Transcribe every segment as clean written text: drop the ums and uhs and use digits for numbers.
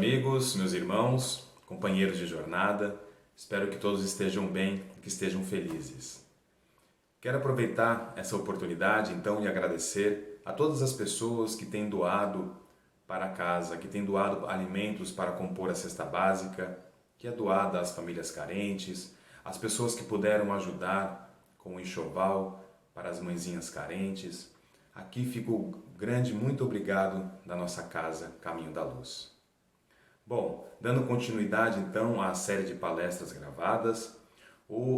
amigos, meus irmãos, companheiros de jornada, espero que todos estejam bem, que estejam felizes. Quero aproveitar essa oportunidade então e agradecer a todas as pessoas que têm doado para a casa, que têm doado alimentos para compor a cesta básica, que é doada às famílias carentes, as pessoas que puderam ajudar com o enxoval para as mãezinhas carentes. Aqui fica o grande muito obrigado da nossa casa Caminho da Luz. Bom, dando continuidade então à série de palestras gravadas,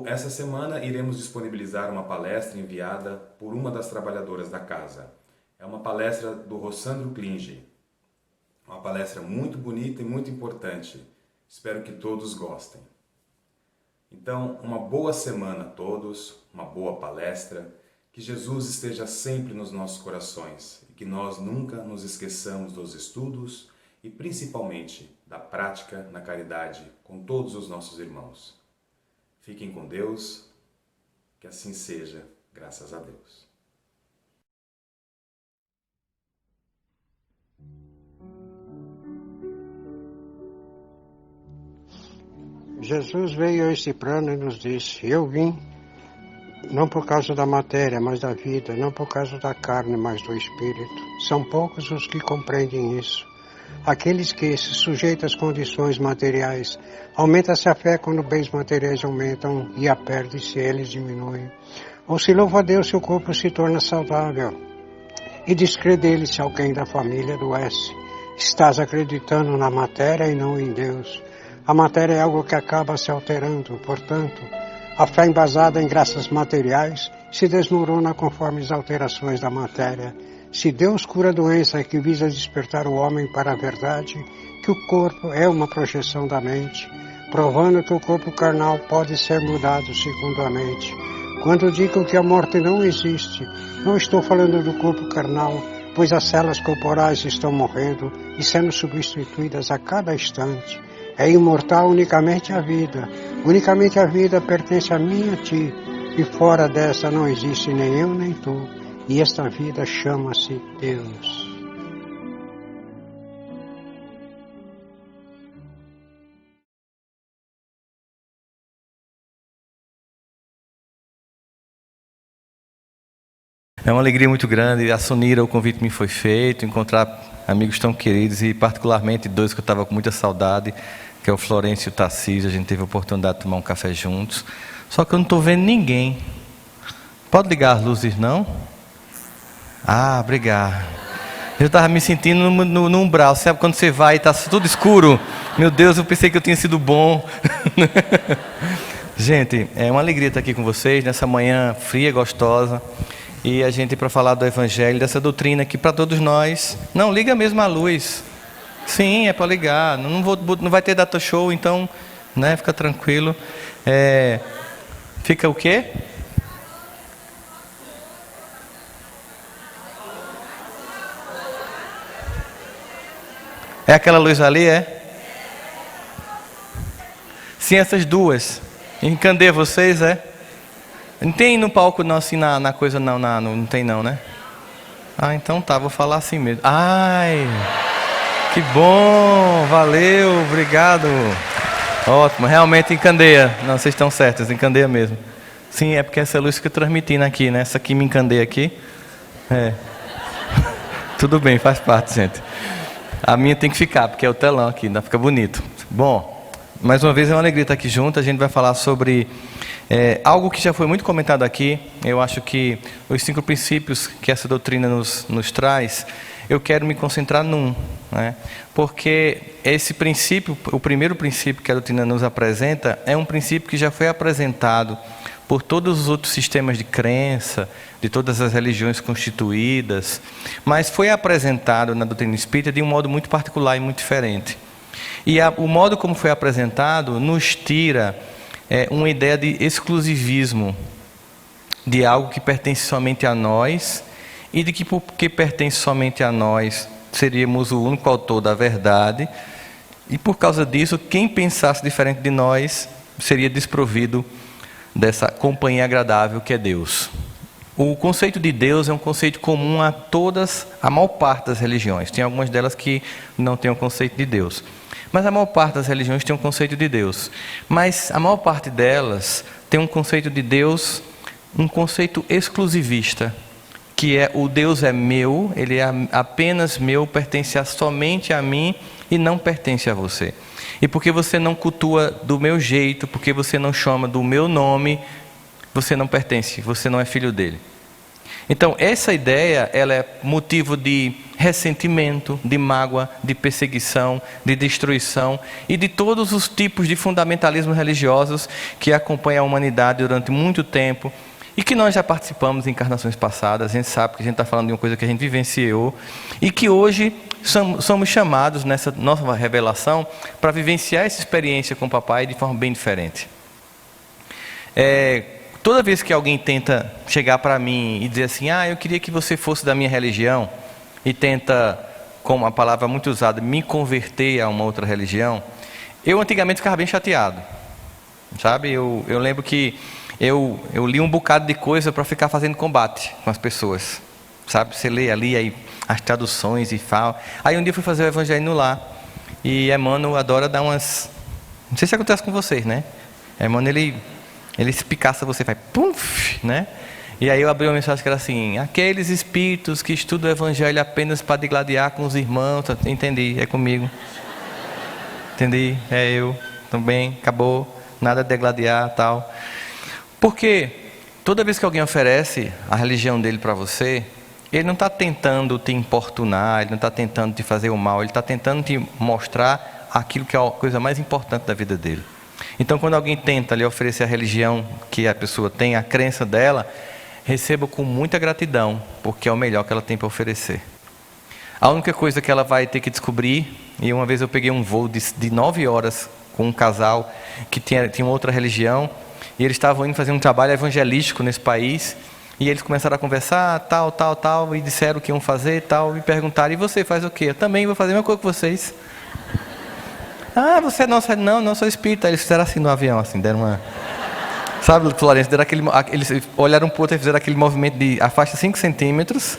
essa semana iremos disponibilizar uma palestra enviada por uma das trabalhadoras da casa. É uma palestra do Rossandro Klinge. Uma palestra muito bonita e muito importante. Espero que todos gostem. Então, uma boa semana a todos, uma boa palestra. Que Jesus esteja sempre nos nossos corações e que nós nunca nos esqueçamos dos estudos e principalmente da prática na caridade com todos os nossos irmãos. Fiquem com Deus, que assim seja, graças a Deus. Jesus veio a esse plano e nos disse: eu vim não por causa da matéria, mas da vida, não por causa da carne, mas do Espírito. São poucos os que compreendem isso. Aqueles que se sujeitam às condições materiais, aumenta-se a fé quando bens materiais aumentam e a perde se eles diminuem. Ou se louva a Deus se o corpo se torna saudável e descrê dele se alguém da família adoece. Estás acreditando na matéria e não em Deus. A matéria é algo que acaba se alterando, portanto, a fé embasada em graças materiais se desmorona conforme as alterações da matéria. Se Deus cura a doença que visa despertar o homem para a verdade, que o corpo é uma projeção da mente, provando que o corpo carnal pode ser mudado segundo a mente. Quando digo que a morte não existe, não estou falando do corpo carnal, pois as células corporais estão morrendo e sendo substituídas a cada instante. É imortal unicamente a vida. Unicamente a vida pertence a mim e a ti, e fora dessa não existe nem eu nem tu, e esta vida chama-se Deus. É uma alegria muito grande. A Sonira, o convite me foi feito, encontrar amigos tão queridos e particularmente dois que eu estava com muita saudade, que é o Florencio e o Tarcísio. A gente teve a oportunidade de tomar um café juntos. Só que eu não estou vendo ninguém. Pode ligar as luzes, não? Ah, obrigado. Eu estava me sentindo no umbral. Sabe quando você vai e está tudo escuro? Meu Deus, eu pensei que eu tinha sido bom. Gente, é uma alegria estar aqui com vocês nessa manhã fria, gostosa. E a gente para falar do Evangelho, dessa doutrina que para todos nós... Não, liga mesmo a luz. Sim, é para ligar. Não vai ter data show, então, né, fica tranquilo. Fica o quê? É aquela luz ali, é? Sim, essas duas. Encandei vocês, é? Não tem no palco não, assim, na coisa não tem não, né? Ah, então tá, vou falar assim mesmo. Ai, que bom, valeu, obrigado. Ótimo, realmente encandeia. Não, vocês estão certos, encandeia mesmo. Sim, é porque essa luz fica transmitindo aqui, né? Essa aqui me encandeia aqui. Tudo bem, faz parte, gente. A minha tem que ficar, porque é o telão aqui, ainda fica bonito. Bom, mais uma vez é uma alegria estar aqui junto. A gente vai falar sobre algo que já foi muito comentado aqui. Eu acho que os 5 princípios que essa doutrina nos traz, eu quero me concentrar num, né? Porque esse princípio, o primeiro princípio que a doutrina nos apresenta, é um princípio que já foi apresentado por todos os outros sistemas de crença, de todas as religiões constituídas, mas foi apresentado na doutrina espírita de um modo muito particular e muito diferente. E o modo como foi apresentado nos tira uma ideia de exclusivismo, de algo que pertence somente a nós, e de que porque pertence somente a nós, seríamos o único autor da verdade, e por causa disso, quem pensasse diferente de nós, seria desprovido dessa companhia agradável que é Deus. O conceito de Deus é um conceito comum a maior parte das religiões. Tem algumas delas que não têm o conceito de Deus. Mas a maior parte das religiões tem um conceito de Deus. Mas a maior parte delas tem um conceito de Deus, um conceito exclusivista, que é o Deus é meu, ele é apenas meu, pertence somente a mim e não pertence a você. E porque você não cultua do meu jeito, porque você não chama do meu nome, você não pertence, você não é filho dele. Então, essa ideia, ela é motivo de ressentimento, de mágoa, de perseguição, de destruição e de todos os tipos de fundamentalismos religiosos que acompanham a humanidade durante muito tempo e que nós já participamos em encarnações passadas. A gente sabe que a gente está falando de uma coisa que a gente vivenciou e que hoje somos chamados nessa nova revelação para vivenciar essa experiência com o papai de forma bem diferente. Toda vez que alguém tenta chegar para mim e dizer assim, eu queria que você fosse da minha religião, e tenta, como a palavra muito usada, me converter a uma outra religião, eu antigamente ficava bem chateado, sabe? Eu lembro que eu li um bocado de coisa para ficar fazendo combate com as pessoas, sabe? Você lê ali aí as traduções e fala. Aí um dia eu fui fazer o evangelho no lar, e Emmanuel adora dar umas... Não sei se acontece com vocês, né? Emmanuel, ele espicaça você, faz puf, né? E aí eu abri uma mensagem que era assim: aqueles espíritos que estudam o evangelho apenas para digladiar com os irmãos. Entendi, é comigo. Entendi, é eu também, acabou, nada de degladiar, tal. Porque toda vez que alguém oferece a religião dele para você, ele não está tentando te importunar, ele não está tentando te fazer o mal, ele está tentando te mostrar aquilo que é a coisa mais importante da vida dele. Então, quando alguém tenta lhe oferecer a religião que a pessoa tem, a crença dela, receba com muita gratidão, porque é o melhor que ela tem para oferecer. A única coisa que ela vai ter que descobrir, e uma vez eu peguei um voo de 9 horas com um casal que tinha outra religião, e eles estavam indo fazer um trabalho evangelístico nesse país, e eles começaram a conversar, tal, e disseram o que iam fazer, tal, e perguntaram: e você faz o quê? Eu também vou fazer a mesma coisa que vocês. Você é nossa? Não sou espírita. Eles fizeram assim no avião, assim, deram uma... Sabe, Florencio, eles olharam para o outro e fizeram aquele movimento de afasta 5 centímetros,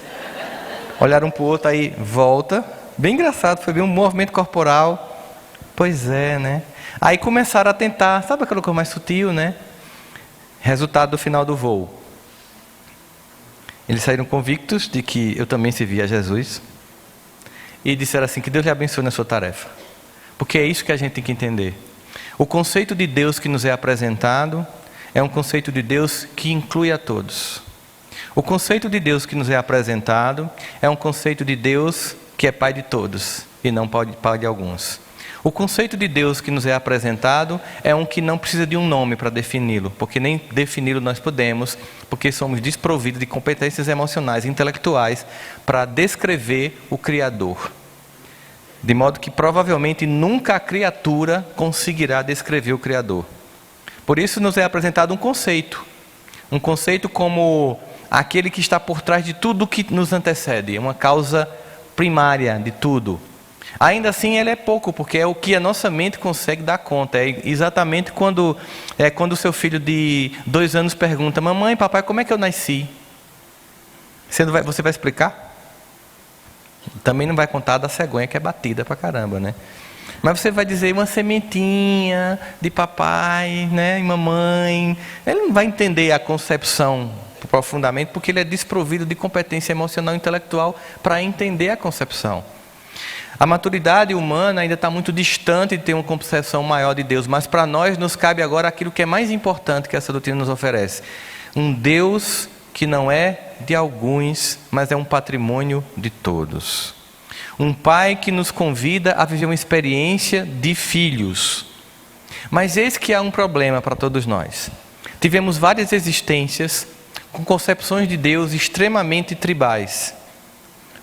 olharam para o outro, aí volta, bem engraçado, foi bem um movimento corporal. Pois é, né? Aí começaram a tentar, sabe aquela coisa mais sutil, né? Resultado do final do voo. Eles saíram convictos de que eu também servia a Jesus e disseram assim: que Deus lhe abençoe na sua tarefa. Porque é isso que a gente tem que entender. O conceito de Deus que nos é apresentado é um conceito de Deus que inclui a todos. O conceito de Deus que nos é apresentado é um conceito de Deus que é Pai de todos e não Pai de alguns. O conceito de Deus que nos é apresentado é um que não precisa de um nome para defini-lo, porque nem defini-lo nós podemos, porque somos desprovidos de competências emocionais e intelectuais para descrever o Criador. De modo que provavelmente nunca a criatura conseguirá descrever o Criador. Por isso nos é apresentado um conceito como aquele que está por trás de tudo que nos antecede, uma causa primária de tudo. Ainda assim ele é pouco, porque é o que a nossa mente consegue dar conta. É exatamente quando o seu filho de 2 anos pergunta: mamãe, papai, como é que eu nasci? Você vai explicar? Também não vai contar da cegonha que é batida pra caramba, né? Mas você vai dizer uma sementinha de papai, né, e mamãe. Ele não vai entender a concepção profundamente, porque ele é desprovido de competência emocional e intelectual para entender a concepção. A maturidade humana ainda está muito distante de ter uma concepção maior de Deus, mas para nós nos cabe agora aquilo que é mais importante que essa doutrina nos oferece: um Deus que não é de alguns, mas é um patrimônio de todos. Um pai que nos convida a viver uma experiência de filhos. Mas eis que há um problema para todos nós. Tivemos várias existências com concepções de Deus extremamente tribais.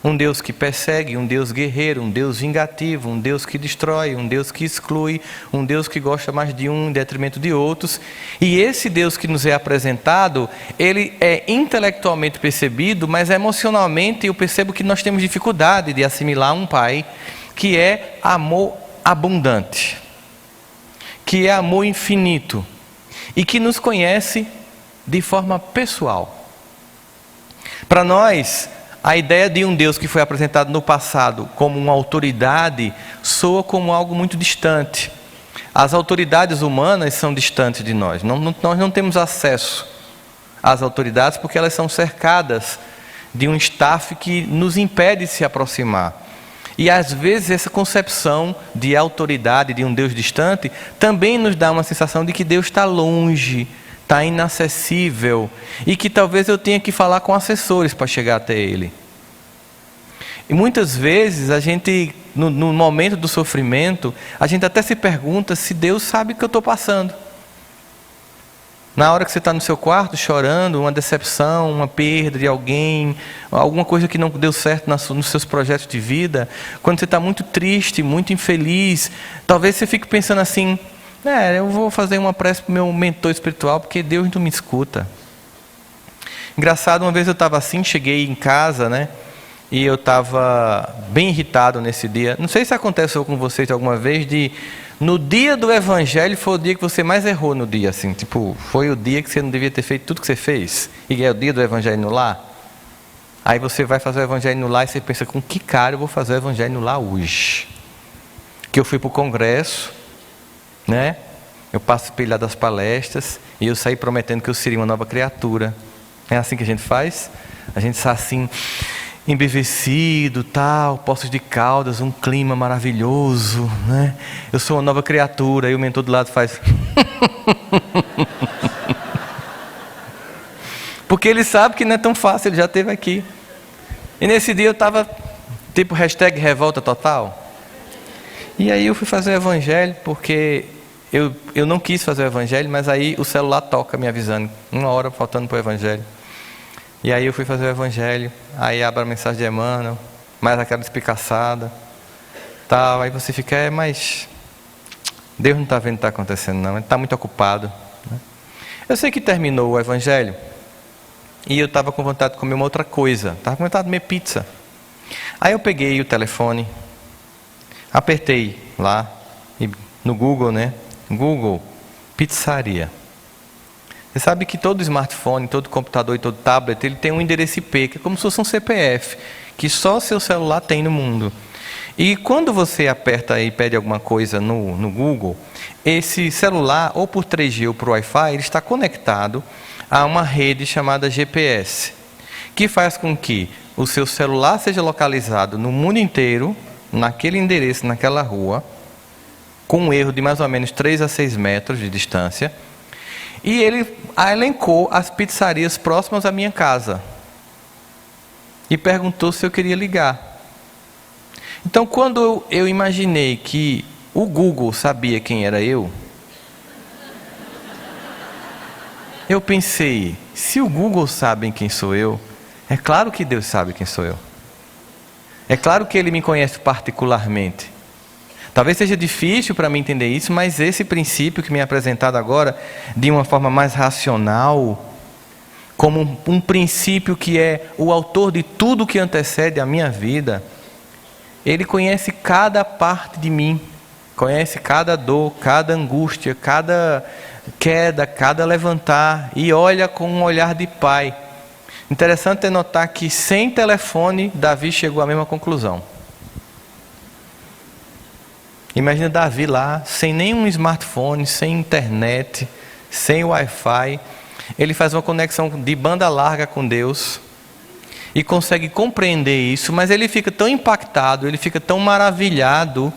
Um Deus que persegue, um Deus guerreiro, um Deus vingativo, um Deus que destrói, um Deus que exclui, um Deus que gosta mais de um em detrimento de outros. E esse Deus que nos é apresentado, ele é intelectualmente percebido, mas emocionalmente eu percebo que nós temos dificuldade de assimilar um Pai que é amor abundante, que é amor infinito e que nos conhece de forma pessoal. Para nós, a ideia de um Deus que foi apresentado no passado como uma autoridade soa como algo muito distante. As autoridades humanas são distantes de nós. Nós não temos acesso às autoridades porque elas são cercadas de um staff que nos impede de se aproximar. E às vezes essa concepção de autoridade de um Deus distante também nos dá uma sensação de que Deus está longe, está inacessível, e que talvez eu tenha que falar com assessores para chegar até Ele. E muitas vezes a gente, no momento do sofrimento, a gente até se pergunta se Deus sabe o que eu estou passando. Na hora que você está no seu quarto chorando, uma decepção, uma perda de alguém, alguma coisa que não deu certo nos seus projetos de vida, quando você está muito triste, muito infeliz, talvez você fique pensando assim, eu vou fazer uma prece para o meu mentor espiritual, porque Deus não me escuta. Engraçado, uma vez eu estava assim, cheguei em casa, né? E eu estava bem irritado nesse dia. Não sei se aconteceu com vocês alguma vez, no dia do Evangelho foi o dia que você mais errou no dia, assim. Tipo, foi o dia que você não devia ter feito tudo que você fez. E é o dia do Evangelho no lar. Aí você vai fazer o Evangelho no lar e você pensa, com que cara eu vou fazer o Evangelho no lar hoje? Que eu fui para o congresso, né? Eu participei lá das palestras e eu saí prometendo que eu seria uma nova criatura. É assim que a gente faz? A gente está assim, embevecido, tal, Poços de Caldas, um clima maravilhoso, né? Eu sou uma nova criatura. E o mentor do lado faz porque ele sabe que não é tão fácil, ele já esteve aqui. E nesse dia eu estava tipo hashtag revolta total. E aí eu fui fazer o Evangelho, porque eu não quis fazer o Evangelho, mas aí o celular toca me avisando, 1 hora faltando para o Evangelho. E aí eu fui fazer o Evangelho, aí abre a mensagem de Emmanuel, mais aquela espicaçada, tal, aí você fica, mas Deus não está vendo o que está acontecendo não, ele está muito ocupado, né? Eu sei que terminou o Evangelho, e eu estava com vontade de comer uma outra coisa, estava com vontade de comer pizza. Aí eu peguei o telefone, apertei lá, no Google, né? Google, pizzaria. Você sabe que todo smartphone, todo computador e todo tablet, ele tem um endereço IP, que é como se fosse um CPF, que só seu celular tem no mundo. E quando você aperta e pede alguma coisa no Google, esse celular, ou por 3G ou por Wi-Fi, ele está conectado a uma rede chamada GPS, que faz com que o seu celular seja localizado no mundo inteiro, naquele endereço, naquela rua, com um erro de mais ou menos 3 a 6 metros de distância, e ele elencou as pizzarias próximas à minha casa e perguntou se eu queria ligar. Então, quando eu imaginei que o Google sabia quem era eu pensei, se o Google sabe quem sou eu, é claro que Deus sabe quem sou eu. É claro que Ele me conhece particularmente. Talvez seja difícil para mim entender isso, mas esse princípio que me é apresentado agora, de uma forma mais racional, como um princípio que é o autor de tudo que antecede a minha vida, Ele conhece cada parte de mim, conhece cada dor, cada angústia, cada queda, cada levantar, e olha com um olhar de pai. Interessante é notar que sem telefone, Davi chegou à mesma conclusão. Imagina Davi lá, sem nenhum smartphone, sem internet, sem Wi-Fi. Ele faz uma conexão de banda larga com Deus e consegue compreender isso, mas ele fica tão impactado, ele fica tão maravilhado,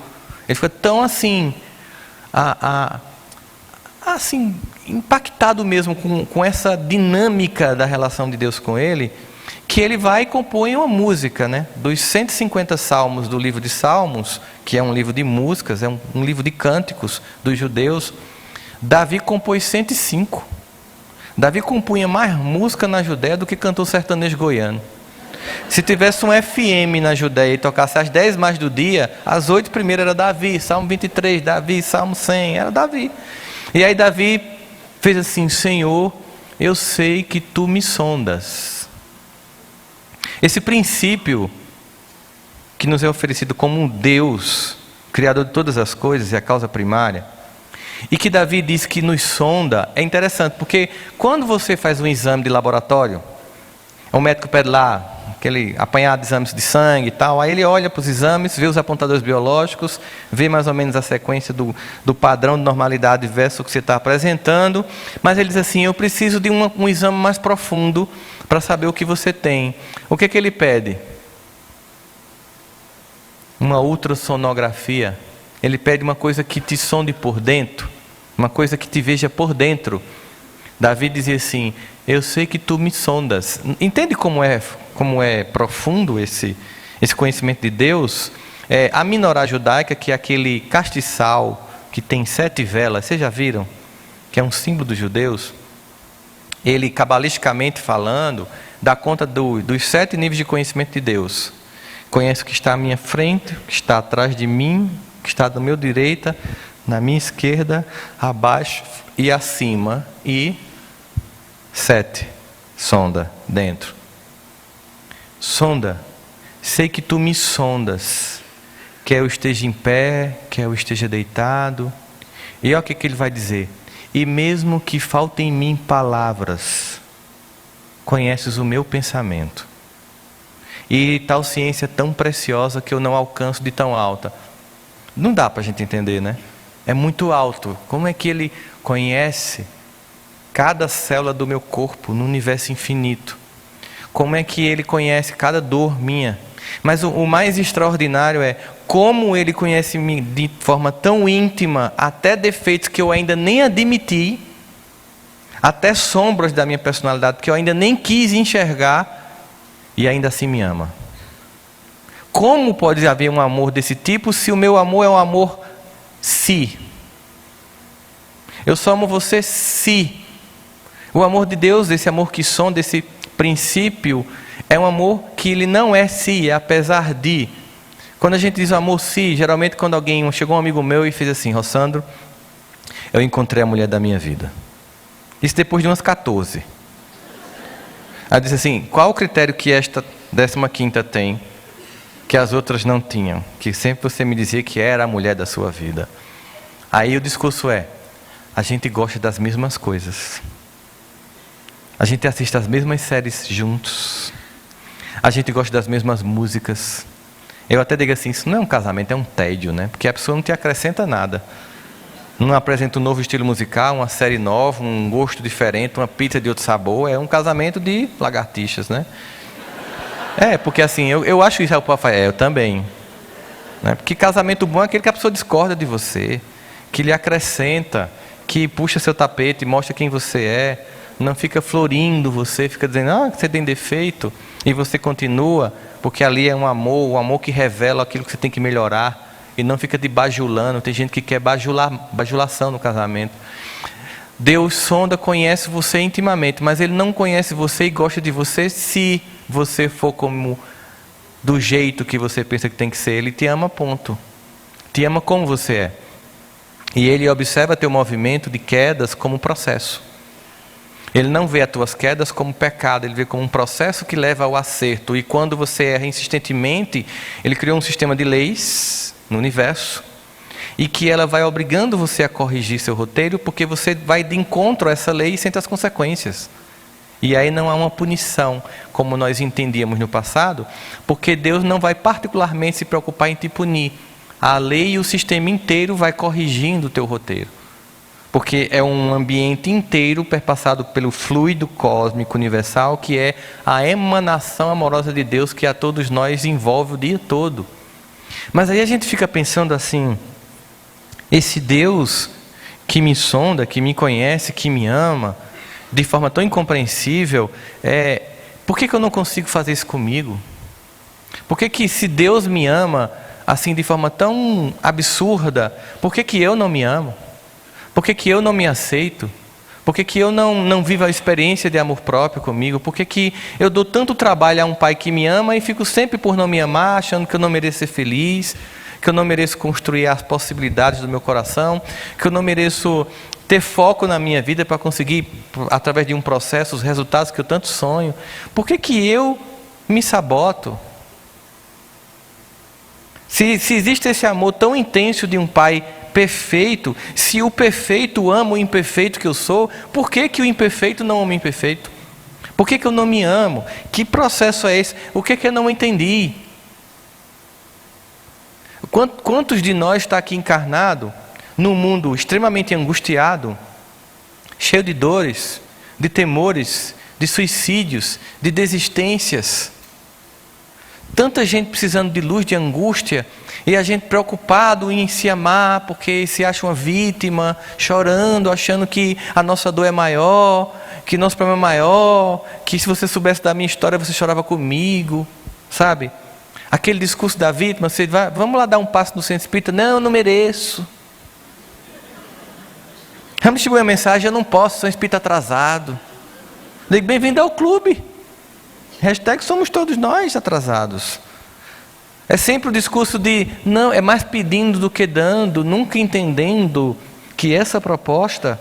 ele fica tão assim, assim impactado mesmo com essa dinâmica da relação de Deus com ele, que ele vai e compõe uma música, né? Dos 150 salmos do livro de Salmos, que é um livro de músicas, é um livro de cânticos dos judeus, Davi compôs 105. Davi compunha mais música na Judéia do que cantor sertanejo goiano. Se tivesse um FM na Judéia e tocasse as 10 mais do dia, as 8 primeiras era Davi, Salmo 23, Davi, Salmo 100, era Davi. E aí Davi fez assim, Senhor, eu sei que Tu me sondas. Esse princípio que nos é oferecido como um Deus, Criador de todas as coisas e a causa primária, e que Davi diz que nos sonda, é interessante, porque quando você faz um exame de laboratório, O médico pede lá aquele apanhado de exames de sangue e tal, aí ele olha para os exames, vê os apontadores biológicos, vê mais ou menos a sequência do padrão de normalidade versus o que você está apresentando, mas ele diz assim, eu preciso de um exame mais profundo para saber o que você tem. O que ele pede? Uma ultrassonografia. Ele pede uma coisa que te sonde por dentro, uma coisa que te veja por dentro. Davi dizia assim, eu sei que tu me sondas. Entende como é profundo esse conhecimento de Deus? A menorá judaica, que é aquele castiçal que tem 7 velas, vocês já viram? Que é um símbolo dos judeus. Ele, cabalisticamente falando, dá conta dos 7 níveis de conhecimento de Deus. Conhece o que está à minha frente, o que está atrás de mim, o que está da minha direita, na minha esquerda, abaixo e acima. E 7, sonda dentro. Sonda, sei que tu me sondas, quer eu esteja em pé, quer eu esteja deitado. E olha o que ele vai dizer, e mesmo que faltem em mim palavras, conheces o meu pensamento. E tal ciência tão preciosa que eu não alcanço de tão alta. Não dá para a gente entender, né? É muito alto. Como é que ele conhece cada célula do meu corpo no universo infinito? Como é que ele conhece cada dor minha? Mas o mais extraordinário é como ele conhece de forma tão íntima, até defeitos que eu ainda nem admiti, até sombras da minha personalidade que eu ainda nem quis enxergar, e ainda assim me ama. Como pode haver um amor desse tipo se o meu amor é um amor se? Eu só amo você se. O amor de Deus, esse amor que sonda, esse princípio, é um amor que ele não é se, é apesar de. Quando a gente diz amor se, geralmente quando chegou um amigo meu e fez assim, Rossandro, eu encontrei a mulher da minha vida. Isso depois de umas 14. Aí disse assim, qual o critério que esta 15ª tem, que as outras não tinham? Que sempre você me dizia que era a mulher da sua vida. Aí o discurso é, a gente gosta das mesmas coisas. A gente assiste as mesmas séries juntos. A gente gosta das mesmas músicas. Eu até digo assim, isso não é um casamento, é um tédio, né? Porque a pessoa não te acrescenta nada. Não apresenta um novo estilo musical, uma série nova, um gosto diferente, uma pizza de outro sabor. É um casamento de lagartixas, né? Porque assim, eu acho isso, eu também. Né? Porque casamento bom é aquele que a pessoa discorda de você, que lhe acrescenta, que puxa seu tapete, mostra quem você é, não fica florindo você, fica dizendo, que você tem defeito, e você continua, porque ali é um amor, o amor que revela aquilo que você tem que melhorar, e não fica te bajulando. Tem gente que quer bajulação no casamento. Deus sonda, conhece você intimamente, mas Ele não conhece você e gosta de você se você for do jeito que você pensa que tem que ser. Ele te ama, ponto. Te ama como você é. E Ele observa teu movimento de quedas como um processo. Ele não vê as tuas quedas como pecado, Ele vê como um processo que leva ao acerto. E quando você erra insistentemente, Ele criou um sistema de leis no universo, e que ela vai obrigando você a corrigir seu roteiro, porque você vai de encontro a essa lei e sente as consequências. E aí não há uma punição, como nós entendíamos no passado, porque Deus não vai particularmente se preocupar em te punir. A lei e o sistema inteiro vai corrigindo o teu roteiro. Porque é um ambiente inteiro perpassado pelo fluido cósmico universal, que é a emanação amorosa de Deus que a todos nós envolve o dia todo. Mas aí a gente fica pensando assim, esse Deus que me sonda, que me conhece, que me ama, de forma tão incompreensível, por que eu não consigo fazer isso comigo? Por que se Deus me ama assim de forma tão absurda, por que eu não me amo? Por que eu não me aceito? Por que eu não vivo a experiência de amor próprio comigo? Por que eu dou tanto trabalho a um pai que me ama e fico sempre por não me amar, achando que eu não mereço ser feliz, que eu não mereço construir as possibilidades do meu coração, que eu não mereço ter foco na minha vida para conseguir, através de um processo, os resultados que eu tanto sonho? Por que eu me saboto? Se existe esse amor tão intenso de um pai perfeito, se o perfeito ama o imperfeito que eu sou, por que o imperfeito não ama o imperfeito? Por que eu não me amo? Que processo é esse? O que eu não entendi? Quantos de nós está aqui encarnado num mundo extremamente angustiado, cheio de dores, de temores, de suicídios, de desistências? Tanta gente precisando de luz, de angústia, e a gente preocupado em se amar, porque se acha uma vítima, chorando, achando que a nossa dor é maior, que nosso problema é maior, que se você soubesse da minha história, você chorava comigo, sabe? Aquele discurso da vítima, você vai, vamos lá dar um passo no centro espírita, não, eu não mereço. Vamos distribuir uma mensagem, eu não posso, sou um espírito atrasado. Digo, bem-vindo ao clube. Hashtag somos todos nós atrasados. É sempre o discurso de, não, é mais pedindo do que dando, nunca entendendo que essa proposta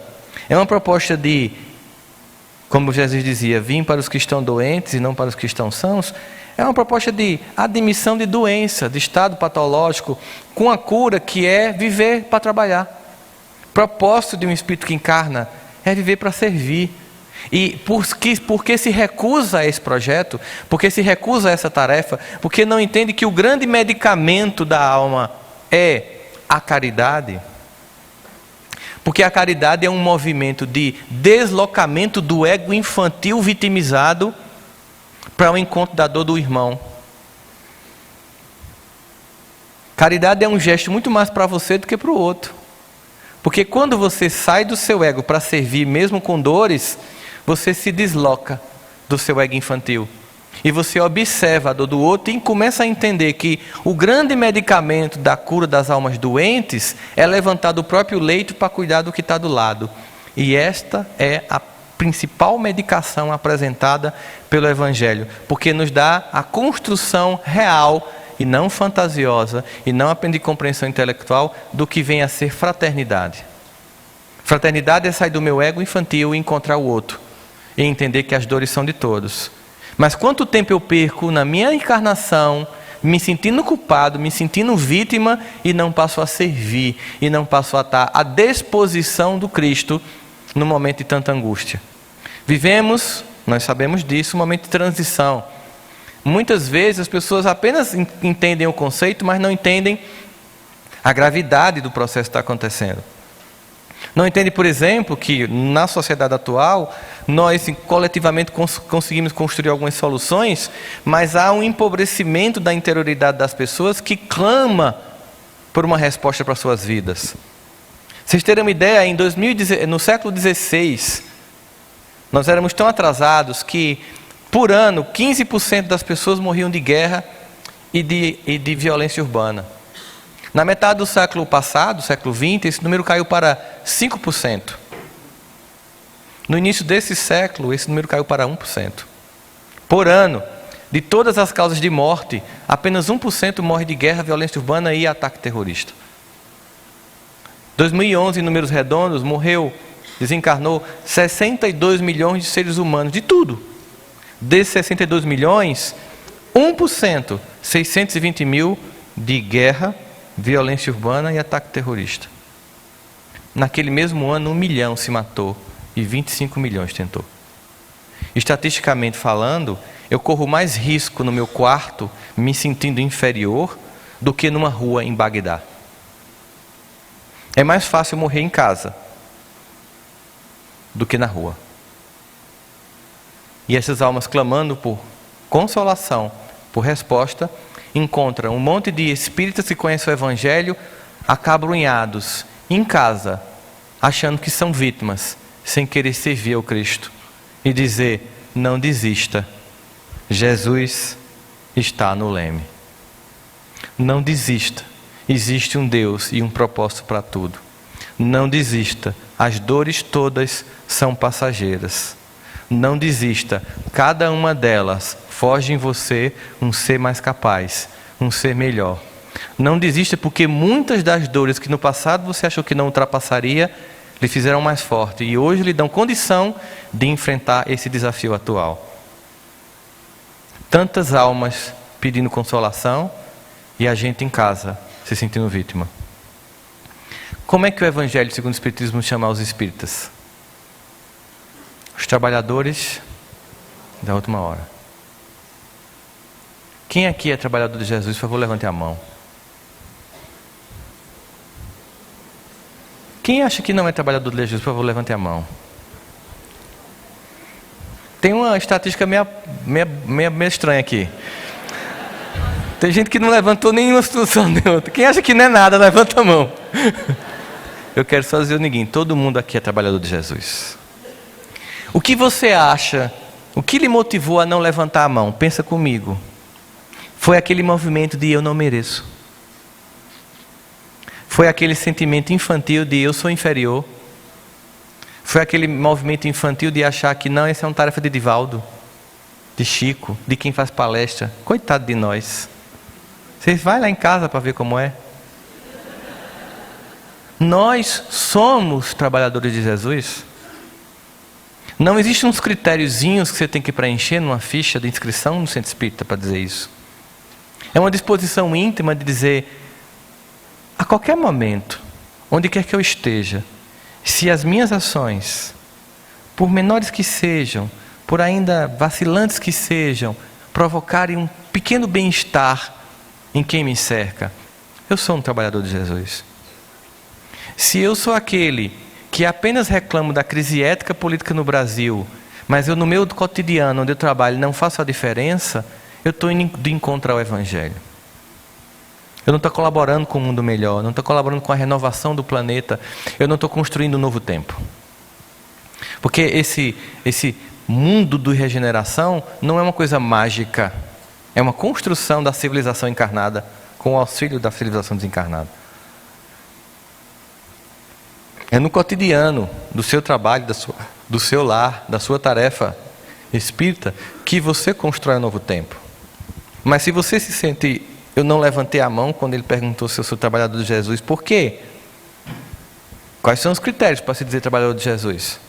é uma proposta de, como Jesus dizia, vim para os que estão doentes e não para os que estão sãos. É uma proposta de admissão de doença, de estado patológico, com a cura que é viver para trabalhar. Propósito de um espírito que encarna é viver para servir. E porque se recusa a esse projeto, porque se recusa a essa tarefa, porque não entende que o grande medicamento da alma é a caridade, porque a caridade é um movimento de deslocamento do ego infantil vitimizado para o encontro da dor do irmão. Caridade é um gesto muito mais para você do que para o outro, porque quando você sai do seu ego para servir, mesmo com dores, você se desloca do seu ego infantil. E você observa a dor do outro e começa a entender que o grande medicamento da cura das almas doentes é levantar do próprio leito para cuidar do que está do lado. E esta é a principal medicação apresentada pelo Evangelho, porque nos dá a construção real e não fantasiosa, e não apenas de compreensão intelectual, do que vem a ser fraternidade. Fraternidade é sair do meu ego infantil e encontrar o outro. E entender que as dores são de todos. Mas quanto tempo eu perco na minha encarnação, me sentindo culpado, me sentindo vítima, e não passo a servir, e não passo a estar à disposição do Cristo no momento de tanta angústia. Vivemos, nós sabemos disso, um momento de transição. Muitas vezes as pessoas apenas entendem o conceito, mas não entendem a gravidade do processo que está acontecendo. Não entende, por exemplo, que na sociedade atual, nós coletivamente conseguimos construir algumas soluções, mas há um empobrecimento da interioridade das pessoas que clama por uma resposta para suas vidas. Vocês terem uma ideia, no século XVI, nós éramos tão atrasados que, por ano, 15% das pessoas morriam de guerra e de violência urbana. Na metade do século passado, século XX, esse número caiu para 5%. No início desse século, esse número caiu para 1%. Por ano, de todas as causas de morte, apenas 1% morre de guerra, violência urbana e ataque terrorista. 2011, em números redondos, desencarnou 62 milhões de seres humanos, de tudo. Desses 62 milhões, 1%, 620 mil de guerra, violência urbana e ataque terrorista. Naquele mesmo ano, 1 milhão se matou e 25 milhões tentou. Estatisticamente falando, eu corro mais risco no meu quarto, me sentindo inferior, do que numa rua em Bagdá. É mais fácil morrer em casa do que na rua. E essas almas clamando por consolação, por resposta, encontram um monte de espíritas que conhecem o Evangelho acabrunhados em casa, achando que são vítimas, sem querer servir ao Cristo e dizer, não desista, Jesus está no leme. Não desista, existe um Deus e um propósito para tudo. Não desista, as dores todas são passageiras. Não desista, cada uma delas forge em você um ser mais capaz, um ser melhor. Não desista, porque muitas das dores que no passado você achou que não ultrapassaria, lhe fizeram mais forte e hoje lhe dão condição de enfrentar esse desafio atual. Tantas almas pedindo consolação e a gente em casa se sentindo vítima. Como é que o Evangelho segundo o Espiritismo chama os espíritas? Os trabalhadores Da última hora. Quem aqui é trabalhador de Jesus? Por favor, levante a mão. Quem acha que não é trabalhador de Jesus? Por favor, levante a mão. Tem uma estatística meio estranha aqui. Tem gente que não levantou nenhuma instituição nem outra. Quem acha que não é nada, levanta a mão. Eu quero só dizer o seguinte: todo mundo aqui é trabalhador de Jesus. O que você acha? O que lhe motivou a não levantar a mão? Pensa comigo. Foi aquele movimento de eu não mereço. Foi aquele sentimento infantil de eu sou inferior. Foi aquele movimento infantil de achar que não, essa é uma tarefa de Divaldo, de Chico, de quem faz palestra. Coitado de nós. Vocês vão lá em casa para ver como é. Nós somos trabalhadores de Jesus. Não existem uns critériozinhos que você tem que preencher numa ficha de inscrição no centro espírita para dizer isso. É uma disposição íntima de dizer, a qualquer momento, onde quer que eu esteja, se as minhas ações, por menores que sejam, por ainda vacilantes que sejam, provocarem um pequeno bem-estar em quem me cerca, eu sou um trabalhador de Jesus. Se eu sou aquele que apenas reclamo da crise ética política no Brasil, mas eu no meu cotidiano, onde eu trabalho, não faço a diferença, eu estou indo de encontro ao Evangelho. Eu não estou colaborando com um mundo melhor, não estou colaborando com a renovação do planeta, eu não estou construindo um novo tempo. Porque esse mundo de regeneração não é uma coisa mágica, é uma construção da civilização encarnada, com o auxílio da civilização desencarnada. É no cotidiano do seu trabalho, do seu lar, da sua tarefa espírita, que você constrói um novo tempo. Mas se você se sente... Eu não levantei a mão quando ele perguntou se eu sou trabalhador de Jesus. Por quê? Quais são os critérios para se dizer trabalhador de Jesus?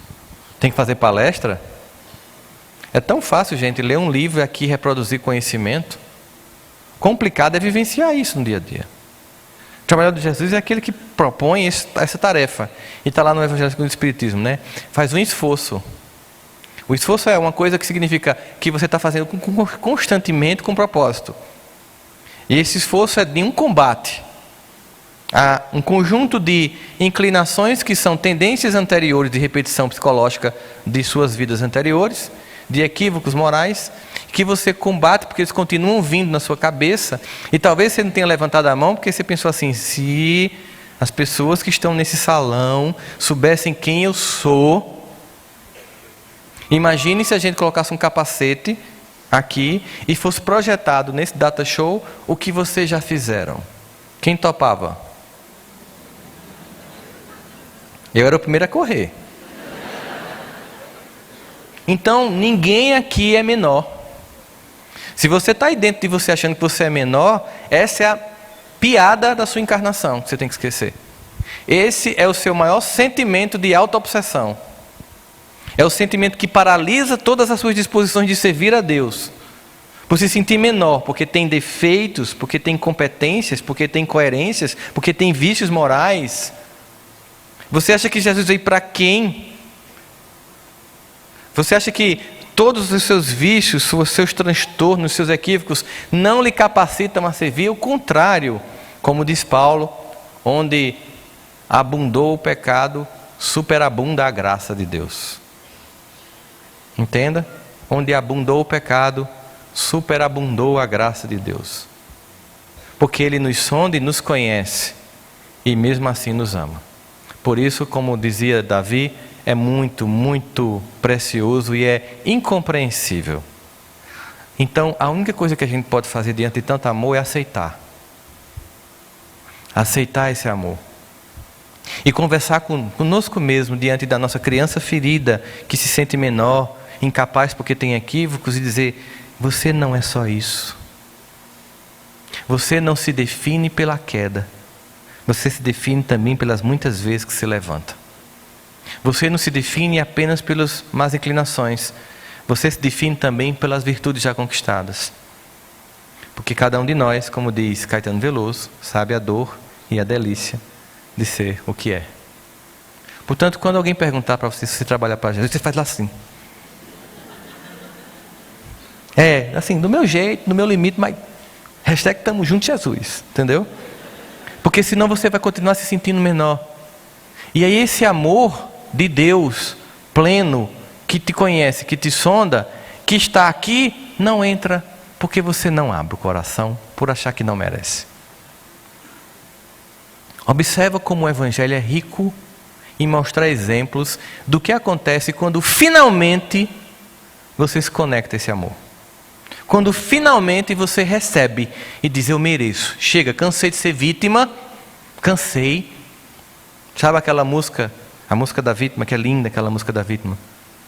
Tem que fazer palestra? É tão fácil, gente, ler um livro e aqui reproduzir conhecimento. Complicado é vivenciar isso no dia a dia. O trabalhador de Jesus é aquele que propõe essa tarefa. E está lá no Evangelho segundo o Espiritismo, né? Faz um esforço. O esforço é uma coisa que significa que você está fazendo constantemente com propósito. E esse esforço é de um combate. Há um conjunto de inclinações que são tendências anteriores de repetição psicológica de suas vidas anteriores, de equívocos morais, que você combate porque eles continuam vindo na sua cabeça. E talvez você não tenha levantado a mão porque você pensou assim, se as pessoas que estão nesse salão soubessem quem eu sou. Imagine se a gente colocasse um capacete aqui e fosse projetado nesse data show o que vocês já fizeram. Quem topava? Eu era o primeiro a correr. Então ninguém aqui é menor. Se você está aí dentro de você achando que você é menor, essa é a piada da sua encarnação que você tem que esquecer. Esse é o seu maior sentimento de auto-obsessão. É o sentimento que paralisa todas as suas disposições de servir a Deus. Por se sentir menor, porque tem defeitos, porque tem incompetências, porque tem incoerências, porque tem vícios morais. Você acha que Jesus veio para quem? Você acha que todos os seus vícios, os seus transtornos, os seus equívocos não lhe capacitam a servir? O contrário, como diz Paulo, onde abundou o pecado, superabunda a graça de Deus. Entenda? Onde abundou o pecado, superabundou a graça de Deus. Porque Ele nos sonda e nos conhece, e mesmo assim nos ama. Por isso, como dizia Davi, é muito, muito precioso e é incompreensível. Então, a única coisa que a gente pode fazer diante de tanto amor é aceitar. Aceitar esse amor. E conversar conosco mesmo, diante da nossa criança ferida, que se sente menor, incapaz porque tem equívocos, e dizer, você não é só isso. Você não se define pela queda. Você se define também pelas muitas vezes que se levanta. Você não se define apenas pelas más inclinações. Você se define também pelas virtudes já conquistadas. Porque cada um de nós, como diz Caetano Veloso, sabe a dor e a delícia de ser o que é. Portanto, quando alguém perguntar para você se você trabalha para Jesus, você faz lá assim. Assim, do meu jeito, no meu limite, mas hashtag tamo junto, Jesus, entendeu? Porque senão você vai continuar se sentindo menor. E aí esse amor de Deus pleno, que te conhece, que te sonda, que está aqui, não entra porque você não abre o coração por achar que não merece. Observa como o Evangelho é rico em mostrar exemplos do que acontece quando finalmente você se conecta a esse amor. Quando finalmente você recebe e diz, eu mereço. Chega, cansei de ser vítima, cansei. Sabe aquela música, a música da vítima, que é linda, aquela música da vítima.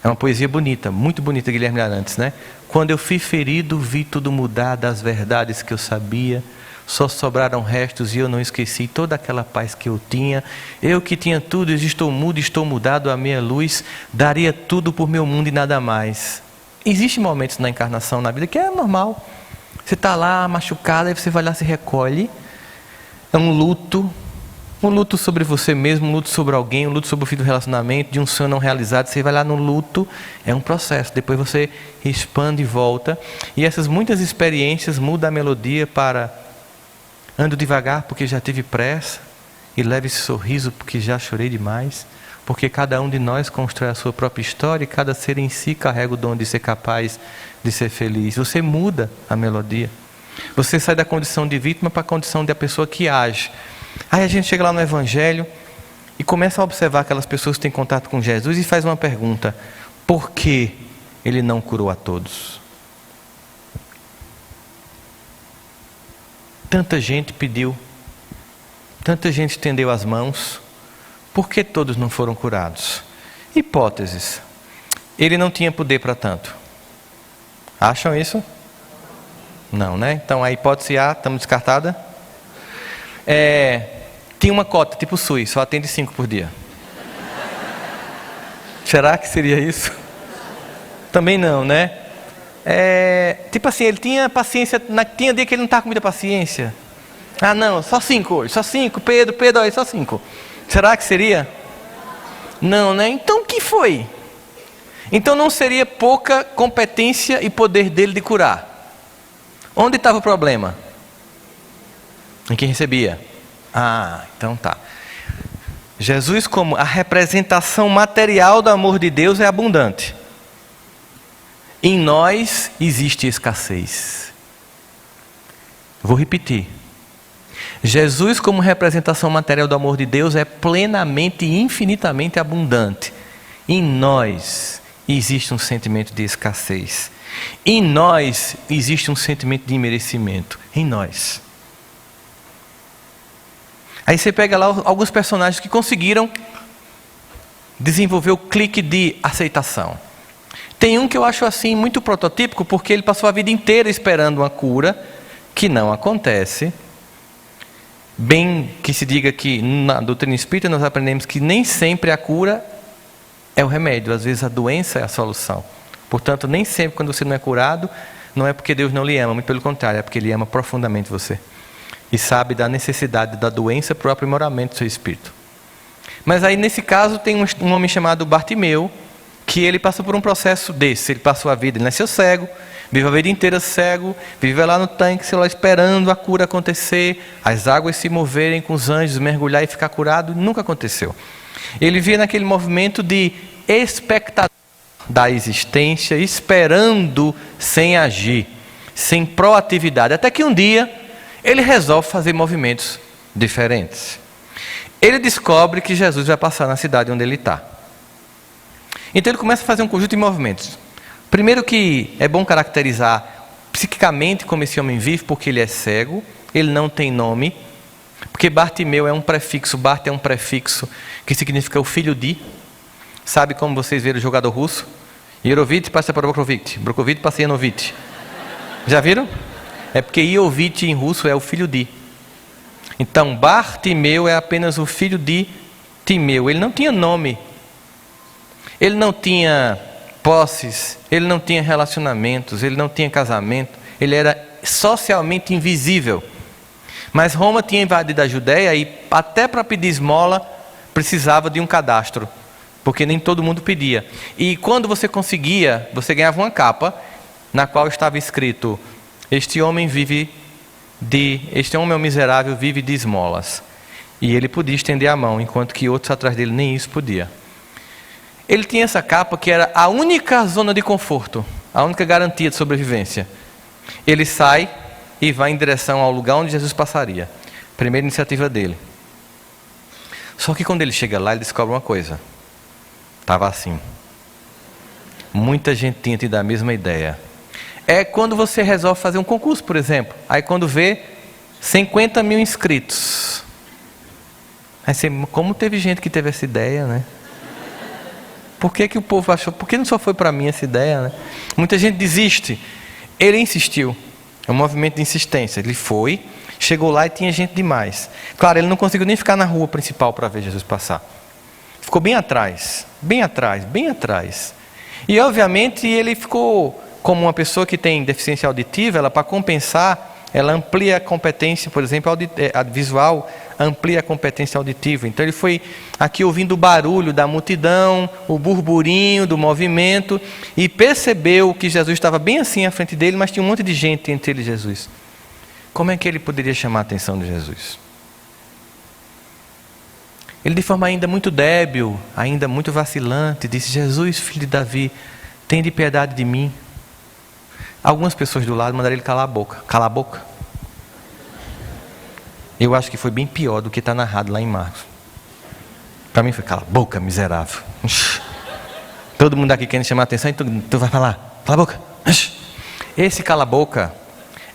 É uma poesia bonita, muito bonita, Guilherme Arantes, né? Quando eu fui ferido, vi tudo mudar das verdades que eu sabia. Só sobraram restos e eu não esqueci toda aquela paz que eu tinha. Eu que tinha tudo, estou mudo, estou mudado à minha luz. Daria tudo por meu mundo e nada mais. Existem momentos na encarnação, na vida, que é normal. Você está lá machucado, aí você vai lá, se recolhe. É um luto sobre você mesmo, um luto sobre alguém, um luto sobre o fim do relacionamento, de um sonho não realizado. Você vai lá no luto, é um processo. Depois você expande e volta. E essas muitas experiências mudam a melodia para ando devagar porque já tive pressa, e leve esse sorriso porque já chorei demais. Porque cada um de nós constrói a sua própria história e cada ser em si carrega o dom de ser capaz de ser feliz. Você muda a melodia. Você sai da condição de vítima para a condição de a pessoa que age. Aí a gente chega lá no Evangelho e começa a observar aquelas pessoas que têm contato com Jesus e faz uma pergunta: por que Ele não curou a todos? Tanta gente pediu, tanta gente estendeu as mãos, por que todos não foram curados? Hipóteses. Ele não tinha poder para tanto. Acham isso? Não, né? Então a hipótese A, estamos descartada. Tinha uma cota, tipo o SUS, só atende 5 por dia. Será que seria isso? Também não, né? Tipo assim, ele tinha paciência, tinha dia que ele não estava com muita paciência. Ah não, só 5 hoje, só 5, Pedro, olha, só 5. Será que seria? Não, né? Então o que foi? Então não seria pouca competência e poder dele de curar. Onde estava o problema? Em quem recebia. Ah, então tá. Jesus, como a representação material do amor de Deus, é abundante. Em nós existe escassez. Vou repetir. Jesus, como representação material do amor de Deus, é plenamente e infinitamente abundante. Em nós existe um sentimento de escassez. Em nós existe um sentimento de imerecimento. Em nós. Aí você pega lá alguns personagens que conseguiram desenvolver o clique de aceitação. Tem um que eu acho assim muito prototípico, porque ele passou a vida inteira esperando uma cura, que não acontece. Bem que se diga que na doutrina espírita nós aprendemos que nem sempre a cura é o remédio, às vezes a doença é a solução. Portanto, nem sempre quando você não é curado, não é porque Deus não lhe ama, muito pelo contrário, é porque Ele ama profundamente você. E sabe da necessidade da doença para o aprimoramento do seu espírito. Mas aí nesse caso tem um homem chamado Bartimeu, que ele passou por um processo desse. Ele passou a vida, ele nasceu cego, vive a vida inteira cego, vive lá no tanque, sei lá, esperando a cura acontecer, as águas se moverem com os anjos, mergulhar e ficar curado. Nunca aconteceu. Ele via naquele movimento de expectativa da existência, esperando sem agir, sem proatividade. Até que um dia ele resolve fazer movimentos diferentes. Ele descobre que Jesus vai passar na cidade onde ele está. Então ele começa a fazer um conjunto de movimentos. Primeiro que é bom caracterizar psiquicamente como esse homem vive, porque ele é cego, ele não tem nome, porque Bartimeu é um prefixo, Bart é um prefixo que significa o filho de. Sabe como vocês viram o jogador russo? Ierovitch passa para Brokovich, Brokovich passa Yanovitch. Já viram? É porque Iovitch em russo é o filho de. Então Bartimeu é apenas o filho de Timeu. Ele não tinha nome. Ele não tinha posses, ele não tinha relacionamentos, ele não tinha casamento, ele era socialmente invisível. Mas Roma tinha invadido a Judéia e até para pedir esmola precisava de um cadastro, porque nem todo mundo pedia. E quando você conseguia, você ganhava uma capa na qual estava escrito: este homem é um miserável, vive de esmolas. E ele podia estender a mão, enquanto que outros atrás dele nem isso podia. Ele tinha essa capa que era a única zona de conforto, a única garantia de sobrevivência. Ele sai e vai em direção ao lugar onde Jesus passaria. Primeira iniciativa dele. Só que quando ele chega lá, ele descobre uma coisa. Estava assim. Muita gente tinha tido a mesma ideia. É quando você resolve fazer um concurso, por exemplo. Aí quando vê 50 mil inscritos. Aí você, como teve gente que teve essa ideia, né? Por que o povo achou? Por que não só foi para mim essa ideia, né? Muita gente desiste. Ele insistiu. É um movimento de insistência. Ele foi, chegou lá e tinha gente demais. Claro, ele não conseguiu nem ficar na rua principal para ver Jesus passar. Ficou bem atrás, bem atrás, bem atrás. E obviamente ele ficou como uma pessoa que tem deficiência auditiva, ela para compensar, ela amplia a competência, por exemplo, a visual amplia a competência auditiva. Então ele foi aqui ouvindo o barulho da multidão, o burburinho do movimento, e percebeu que Jesus estava bem assim à frente dele, mas tinha um monte de gente entre ele e Jesus. Como é que ele poderia chamar a atenção de Jesus? Ele, de forma ainda muito débil, ainda muito vacilante, disse: Jesus, filho de Davi, tem de piedade de mim. Algumas pessoas do lado mandaram ele calar a boca. Cala a boca. Eu acho que foi bem pior do que está narrado lá em Marcos. Para mim foi: cala a boca, miserável. Todo mundo aqui querendo chamar a atenção, e tu vai falar: cala a boca. Esse cala a boca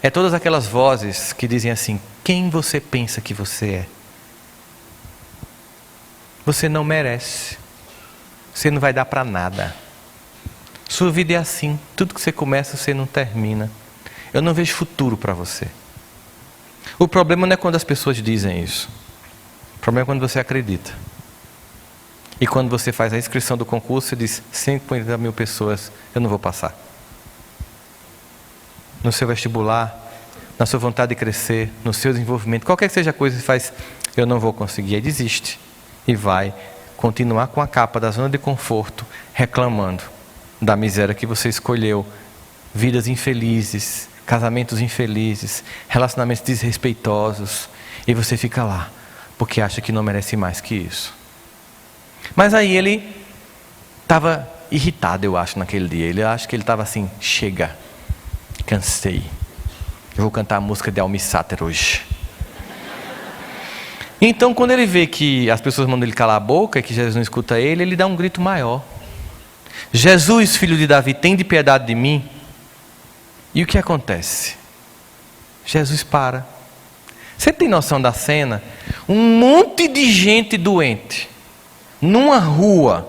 é todas aquelas vozes que dizem assim: quem você pensa que você é? Você não merece. Você não vai dar para nada. Sua vida é assim. Tudo que você começa, você não termina. Eu não vejo futuro para você. O problema não é quando as pessoas dizem isso. O problema é quando você acredita. E quando você faz a inscrição do concurso, você diz: 50 mil pessoas, eu não vou passar. No seu vestibular, na sua vontade de crescer, no seu desenvolvimento, qualquer que seja a coisa que faz: eu não vou conseguir. Aí desiste. E vai continuar com a capa da zona de conforto, reclamando da miséria que você escolheu. Vidas infelizes, casamentos infelizes, relacionamentos desrespeitosos. E você fica lá, porque acha que não merece mais que isso. Mas aí ele estava irritado, eu acho, naquele dia. Ele acha que ele estava assim: chega, cansei. Eu vou cantar a música de Almi Sater hoje. Então, quando ele vê que as pessoas mandam ele calar a boca e que Jesus não escuta ele, ele dá um grito maior: Jesus, filho de Davi, tem de piedade de mim. E o que acontece? Jesus para. Você tem noção da cena? Um monte de gente doente, numa rua,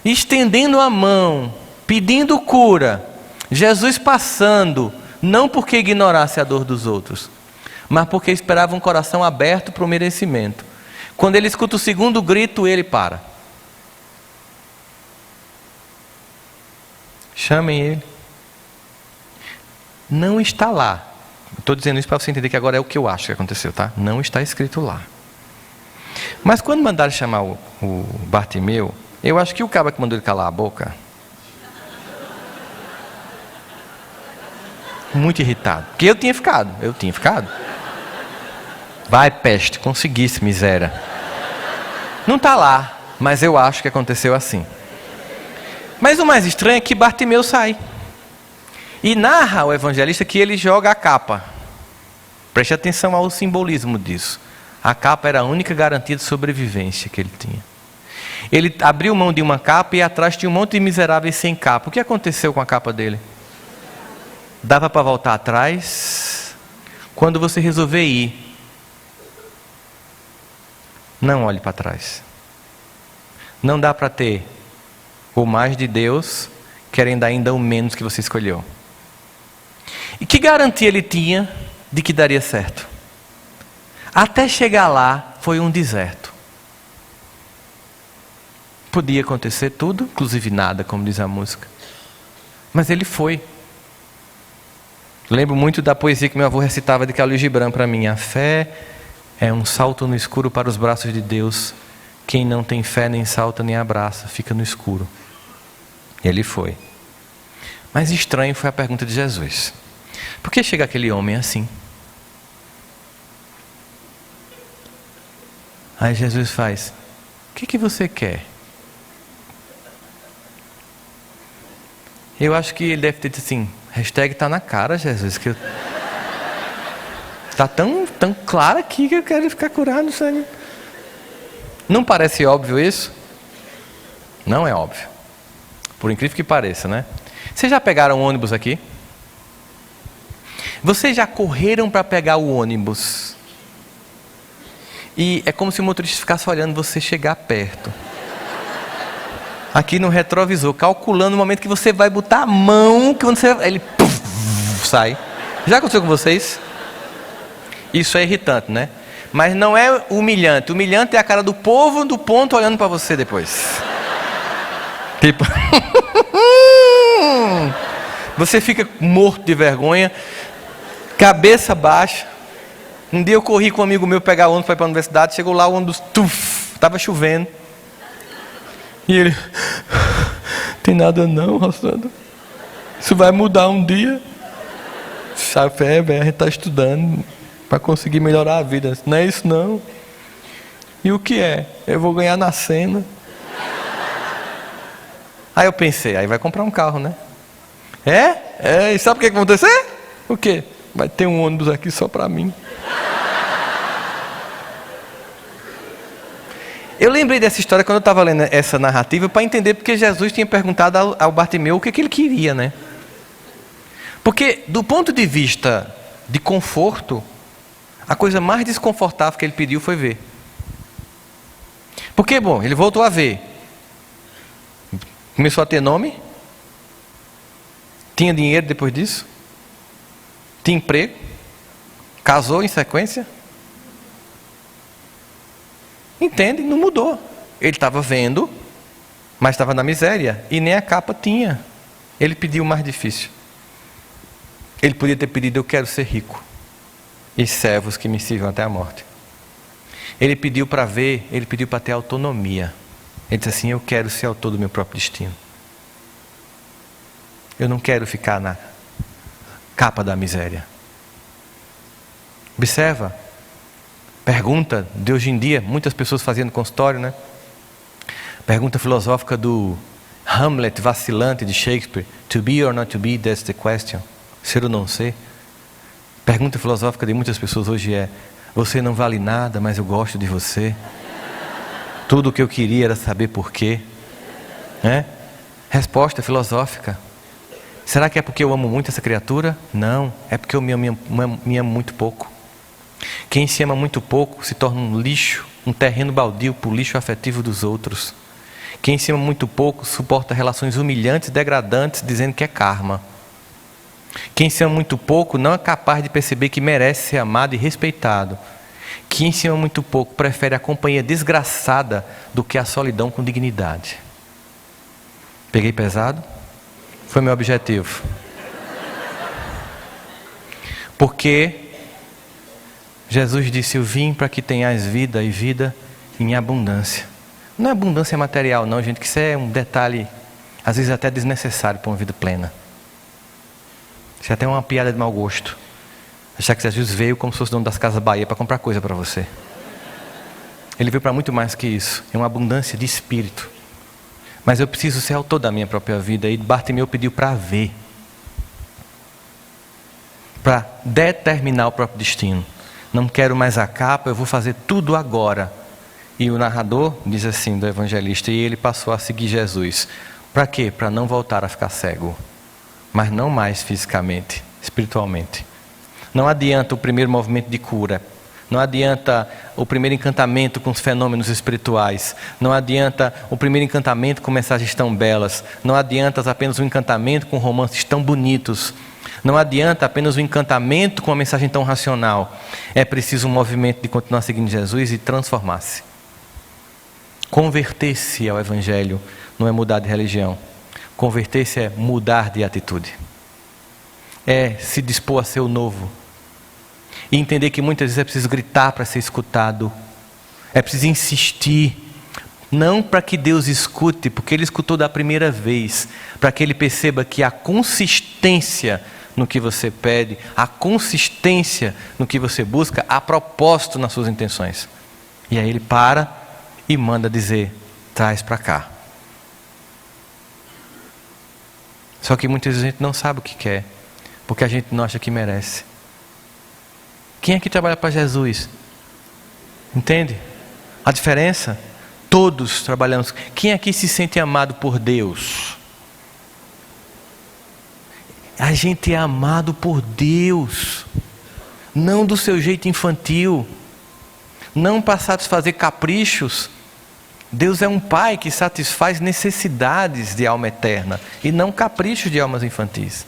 estendendo a mão, pedindo cura. Jesus passando, não porque ignorasse a dor dos outros, mas porque esperava um coração aberto para o merecimento. Quando ele escuta o segundo grito, ele para. Chamem ele. Não está lá. Estou dizendo isso para você entender que agora é o que eu acho que aconteceu, tá? Não está escrito lá. Mas quando mandaram chamar o Bartimeu, eu acho que o cara que mandou ele calar a boca, muito irritado. Porque eu tinha ficado. Vai, peste, conseguisse, miséria. Não está lá, mas eu acho que aconteceu assim. Mas o mais estranho é que Bartimeu sai. E narra o evangelista que ele joga a capa. Preste atenção ao simbolismo disso. A capa era a única garantia de sobrevivência que ele tinha. Ele abriu mão de uma capa e atrás tinha um monte de miseráveis sem capa. O que aconteceu com a capa dele? Dava para voltar atrás? Quando você resolver ir, não olhe para trás. Não dá para ter o mais de Deus querendo ainda o menos que você escolheu. E que garantia ele tinha de que daria certo? Até chegar lá foi um deserto. Podia acontecer tudo, inclusive nada, como diz a música. Mas ele foi. Lembro muito da poesia que meu avô recitava de Khalil Gibran para mim: a fé é um salto no escuro para os braços de Deus. Quem não tem fé nem salta nem abraça, fica no escuro. Ele foi. Mas estranho foi a pergunta de Jesus. Por que chega aquele homem assim? Aí Jesus faz: o que você quer? Eu acho que ele deve ter dito assim: hashtag tá na cara, Jesus, que tá tão claro aqui que eu quero ficar curado, Senhor. Não parece óbvio isso? Não é óbvio. Por incrível que pareça, né? Vocês já pegaram ônibus aqui? Vocês já correram para pegar o ônibus? E é como se o motorista ficasse olhando você chegar perto. Aqui no retrovisor, calculando o momento que você vai botar a mão, que quando você... ele sai. Já aconteceu com vocês? Isso é irritante, né? Mas não é humilhante. Humilhante é a cara do povo do ponto olhando para você depois. Tipo... você fica morto de vergonha, cabeça baixa. Um dia eu corri com um amigo meu pegar ônibus para ir para a universidade. Chegou lá, o ônibus estava chovendo. E ele: tem nada não, Rossandro. Isso vai mudar um dia. Sabe, a gente está estudando para conseguir melhorar a vida. Não é isso não. E o que é? Eu vou ganhar na cena. Aí eu pensei: aí vai comprar um carro, né? E sabe o que vai acontecer? O quê? Vai ter um ônibus aqui só para mim. Eu lembrei dessa história quando eu estava lendo essa narrativa para entender porque Jesus tinha perguntado ao Bartimeu o que ele queria, né? Porque do ponto de vista de conforto, a coisa mais desconfortável que ele pediu foi ver. Porque, bom, ele voltou a ver. Começou a ter nome. Tinha dinheiro depois disso. Tinha emprego. Casou em sequência. Entende? Não mudou. Ele estava vendo, mas estava na miséria. E nem a capa tinha. Ele pediu o mais difícil. Ele podia ter pedido: eu quero ser rico, e servos que me sirvam até a morte. Ele pediu para ver, ele pediu para ter autonomia. Ele disse assim: eu quero ser autor do meu próprio destino. Eu não quero ficar na capa da miséria. Observa. Pergunta de hoje em dia, muitas pessoas fazendo consultório, né? Pergunta filosófica do Hamlet vacilante de Shakespeare: to be or not to be, that's the question. Ser ou não ser? Pergunta filosófica de muitas pessoas hoje é: você não vale nada, mas eu gosto de você. Tudo o que eu queria era saber por quê. Resposta filosófica: será que é porque eu amo muito essa criatura? Não, é porque eu me amo muito pouco. Quem se ama muito pouco se torna um lixo, um terreno baldio para o lixo afetivo dos outros. Quem se ama muito pouco suporta relações humilhantes e degradantes, dizendo que é karma. Quem se ama muito pouco não é capaz de perceber que merece ser amado e respeitado. Quem se ama muito pouco prefere a companhia desgraçada do que a solidão com dignidade. Peguei pesado? Foi meu objetivo. Porque Jesus disse: eu vim para que tenhais vida, e vida em abundância. Não é abundância material não, gente, que isso é um detalhe, às vezes até desnecessário para uma vida plena. Isso é até uma piada de mau gosto. Achar que Jesus veio como se fosse dono das Casas Bahia para comprar coisa para você. Ele veio para muito mais que isso. É uma abundância de espírito. Mas eu preciso ser autor da minha própria vida. E Bartimeu pediu para ver. Para determinar o próprio destino. Não quero mais a capa, eu vou fazer tudo agora. E o narrador diz assim do evangelista: e ele passou a seguir Jesus. Para quê? Para não voltar a ficar cego. Mas não mais fisicamente, espiritualmente. Não adianta o primeiro movimento de cura. Não adianta o primeiro encantamento com os fenômenos espirituais. Não adianta o primeiro encantamento com mensagens tão belas. Não adianta apenas um encantamento com romances tão bonitos. Não adianta apenas um encantamento com uma mensagem tão racional. É preciso um movimento de continuar seguindo Jesus e transformar-se. Converter-se ao Evangelho não é mudar de religião. Converter-se é mudar de atitude. É se dispor a ser o novo. E entender que muitas vezes é preciso gritar para ser escutado. É preciso insistir Não para que Deus escute, porque Ele escutou da primeira vez, para que Ele perceba que a consistência no que você pede, a consistência no que você busca, há propósito nas suas intenções. E aí Ele para e manda dizer, traz para cá. Só que muitas vezes a gente não sabe o que quer, porque a gente não acha que merece. Quem aqui trabalha para Jesus? Entende a diferença? Todos trabalhamos. Quem aqui se sente amado por Deus? A gente é amado por Deus, não do seu jeito infantil, não para satisfazer caprichos. Deus é um pai que satisfaz necessidades de alma eterna e não caprichos de almas infantis.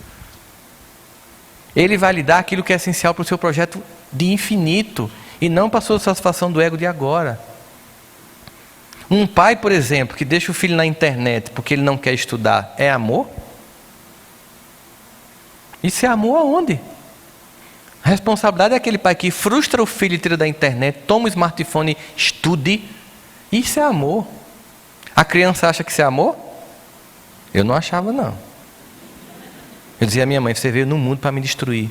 Ele vai lhe dar aquilo que é essencial para o seu projeto de infinito e não para a sua satisfação do ego de agora. Um pai, por exemplo, que deixa o filho na internet porque ele não quer estudar, é amor? Isso é amor aonde? A responsabilidade é aquele pai que frustra o filho e tira da internet, toma o smartphone, estude. Isso é amor. A criança acha que isso é amor? Eu não achava, não. Eu dizia à minha mãe, você veio no mundo para me destruir.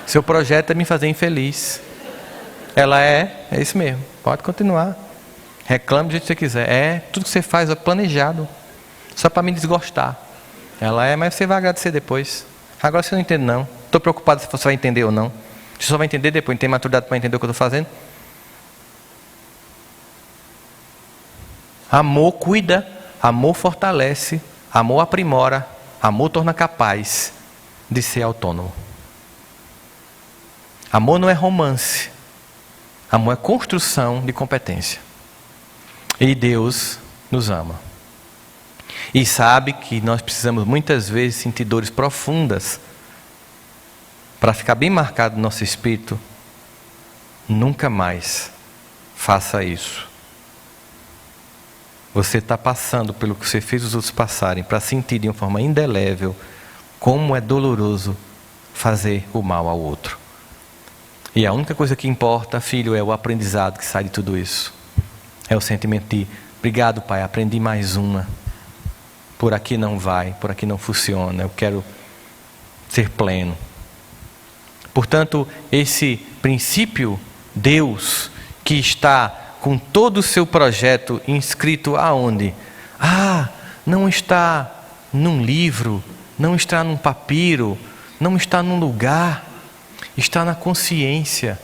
Seu projeto é me fazer infeliz. Ela é isso mesmo, pode continuar. Reclame do jeito que você quiser. Tudo que você faz é planejado, só para me desgostar. Ela é, mas você vai agradecer depois. Agora você não entende não. Estou preocupado se você vai entender ou não. Você só vai entender depois, não tem maturidade para entender o que eu estou fazendo. Amor cuida, amor fortalece, amor aprimora, amor torna capaz de ser autônomo. Amor não é romance. Amor é construção de competência. E Deus nos ama. E sabe que nós precisamos muitas vezes sentir dores profundas para ficar bem marcado no nosso espírito. Nunca mais faça isso. Você está passando pelo que você fez os outros passarem para sentir de uma forma indelével como é doloroso fazer o mal ao outro. E a única coisa que importa, filho, é o aprendizado que sai de tudo isso. É o sentimento de, obrigado, pai, aprendi mais uma. Por aqui não vai, por aqui não funciona, eu quero ser pleno. Portanto, esse princípio, Deus, que está com todo o seu projeto inscrito aonde? Não está num livro, não está num papiro, não está num lugar, está na consciência.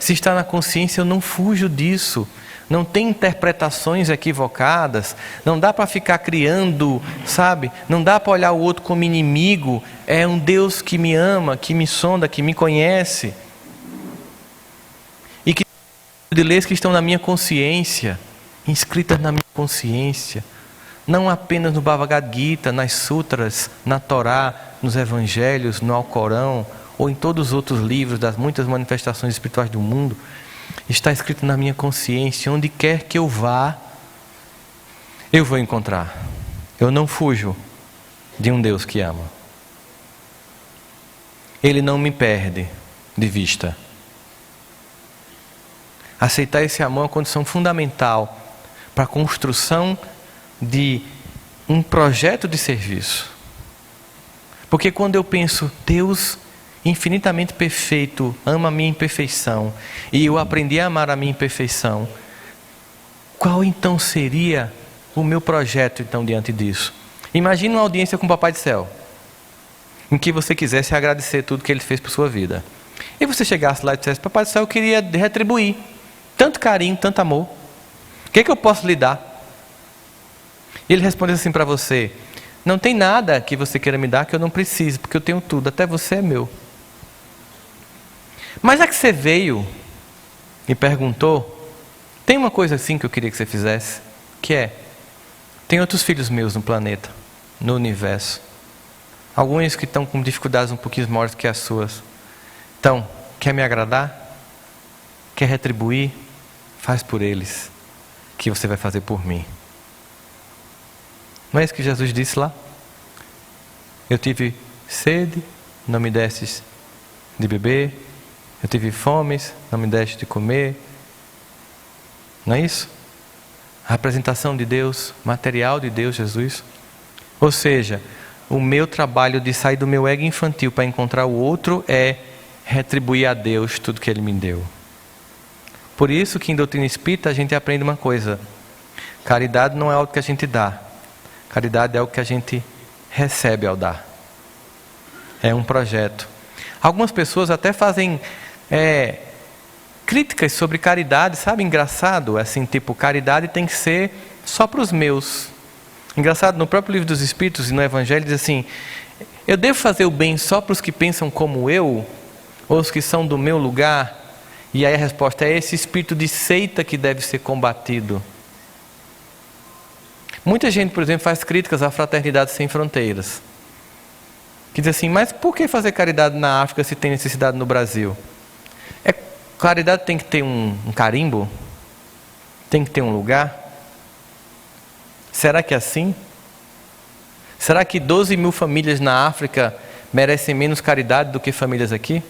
Se está na consciência, eu não fujo disso. Não tem interpretações equivocadas, não dá para ficar criando, sabe? Não dá para olhar o outro como inimigo. É um Deus que me ama, que me sonda, que me conhece. E que de leis que estão na minha consciência, inscritas na minha consciência. Não apenas no Bhagavad Gita, nas sutras, na Torá, nos evangelhos, no Alcorão, ou em todos os outros livros das muitas manifestações espirituais do mundo. Está escrito na minha consciência, onde quer que eu vá, eu vou encontrar. Eu não fujo de um Deus que ama. Ele não me perde de vista. Aceitar esse amor é uma condição fundamental para a construção de um projeto de serviço. Porque quando eu penso, Deus infinitamente perfeito, ama a minha imperfeição, e eu aprendi a amar a minha imperfeição, qual então seria o meu projeto então diante disso? Imagine uma audiência com o Papai do Céu, em que você quisesse agradecer tudo que Ele fez por sua vida, e você chegasse lá e dissesse, Papai do Céu, eu queria retribuir tanto carinho, tanto amor, o que eu posso lhe dar? E Ele responde assim para você, não tem nada que você queira me dar que eu não precise, porque eu tenho tudo, até você é meu. Mas já que você veio e perguntou, tem uma coisa assim que eu queria que você fizesse, que é, tem outros filhos meus no planeta, no universo, alguns que estão com dificuldades um pouquinho maiores que as suas. Então, quer me agradar? Quer retribuir? Faz por eles, que você vai fazer por mim. Não é isso que Jesus disse lá? Eu tive sede, não me destes de beber. Eu tive fome, não me deste de comer. Não é isso? A representação de Deus, material de Deus, Jesus. Ou seja, o meu trabalho de sair do meu ego infantil para encontrar o outro é retribuir a Deus tudo que Ele me deu. Por isso que em doutrina espírita a gente aprende uma coisa: caridade não é algo que a gente dá, caridade é algo que a gente recebe ao dar. É um projeto. Algumas pessoas até fazem críticas sobre caridade, sabe? Engraçado, assim, tipo, caridade tem que ser só para os meus. Engraçado, no próprio livro dos Espíritos e no Evangelho diz assim: eu devo fazer o bem só para os que pensam como eu, ou os que são do meu lugar? E aí a resposta é esse espírito de seita que deve ser combatido. Muita gente, por exemplo, faz críticas à Fraternidade Sem Fronteiras, que diz assim: mas por que fazer caridade na África se tem necessidade no Brasil? Caridade tem que ter um carimbo? Tem que ter um lugar? Será que é assim? Será que 12 mil famílias na África merecem menos caridade do que famílias aqui?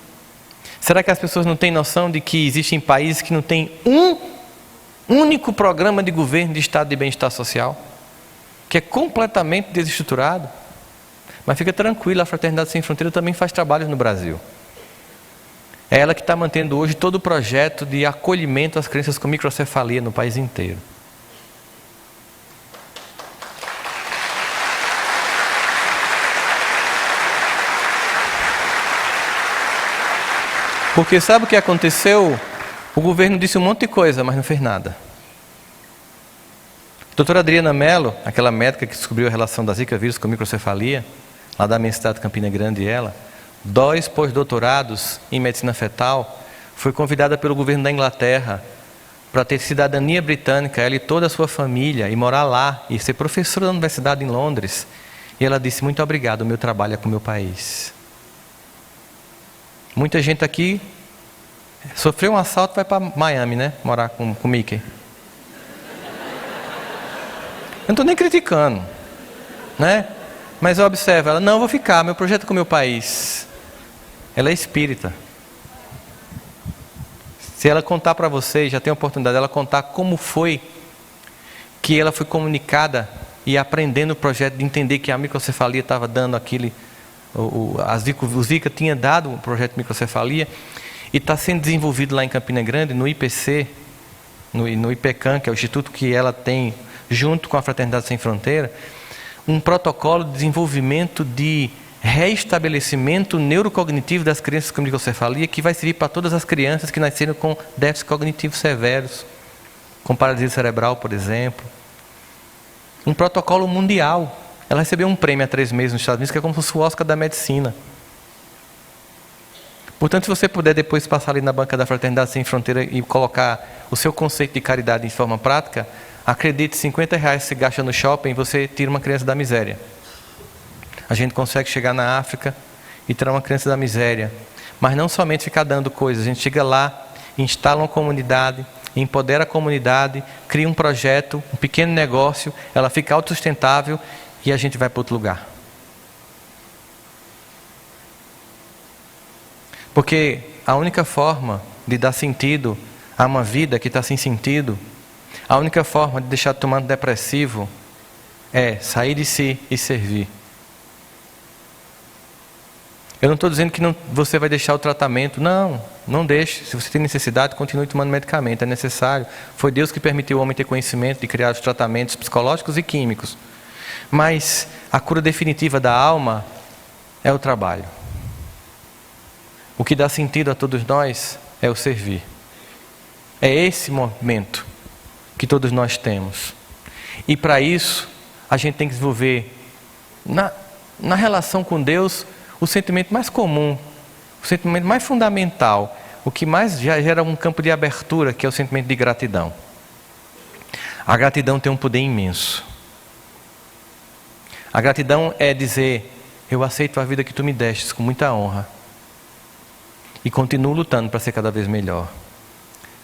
Será que as pessoas não têm noção de que existem países que não têm um único programa de governo de estado de bem-estar social? Que é completamente desestruturado? Mas fica tranquilo, a Fraternidade Sem Fronteira também faz trabalhos no Brasil. É ela que está mantendo hoje todo o projeto de acolhimento às crianças com microcefalia no país inteiro. Porque sabe o que aconteceu? O governo disse um monte de coisa, mas não fez nada. A doutora Adriana Mello, aquela médica que descobriu a relação da Zika vírus com microcefalia, lá da minha cidade de Campina Grande, e ela, 2 pós-doutorados em medicina fetal, foi convidada pelo governo da Inglaterra para ter cidadania britânica, ela e toda a sua família, e morar lá, e ser professora da universidade em Londres. E ela disse: muito obrigado, o meu trabalho é com o meu país. Muita gente aqui sofreu um assalto e vai para Miami, né? Morar com o Mickey. Eu não estou nem criticando, né? Mas observa, ela: não, eu vou ficar, meu projeto é com o meu país. Ela é espírita. Se ela contar para vocês, já tem a oportunidade dela contar como foi que ela foi comunicada e aprendendo o projeto, de entender que a microcefalia estava dando aquele... O Zika tinha dado um projeto de microcefalia e está sendo desenvolvido lá em Campina Grande, no IPC, no IPCAM, que é o instituto que ela tem, junto com a Fraternidade Sem Fronteira, um protocolo de desenvolvimento de reestabelecimento neurocognitivo das crianças com microcefalia, que vai servir para todas as crianças que nasceram com déficits cognitivos severos, com paralisia cerebral, por exemplo. Um protocolo mundial. Ela recebeu um prêmio há 3 meses nos Estados Unidos, que é como se fosse o Oscar da medicina. Portanto, se você puder depois passar ali na banca da Fraternidade Sem Fronteira e colocar o seu conceito de caridade em forma prática, acredite, R$50 se gasta no shopping, você tira uma criança da miséria. A gente consegue chegar na África e tirar uma criança da miséria. Mas não somente ficar dando coisas, a gente chega lá, instala uma comunidade, empodera a comunidade, cria um projeto, um pequeno negócio, ela fica autossustentável e a gente vai para outro lugar. Porque a única forma de dar sentido a uma vida que está sem sentido, a única forma de deixar de tomar depressivo é sair de si e servir. Eu não estou dizendo que você vai deixar o tratamento. Não, não deixe. Se você tem necessidade, continue tomando medicamento. É necessário. Foi Deus que permitiu o homem ter conhecimento de criar os tratamentos psicológicos e químicos. Mas a cura definitiva da alma é o trabalho. O que dá sentido a todos nós é o servir. É esse momento que todos nós temos. E para isso, a gente tem que desenvolver na relação com Deus o sentimento mais comum, o sentimento mais fundamental, o que mais já gera um campo de abertura, que é o sentimento de gratidão. A gratidão tem um poder imenso. A gratidão é dizer: eu aceito a vida que tu me destes com muita honra e continuo lutando para ser cada vez melhor.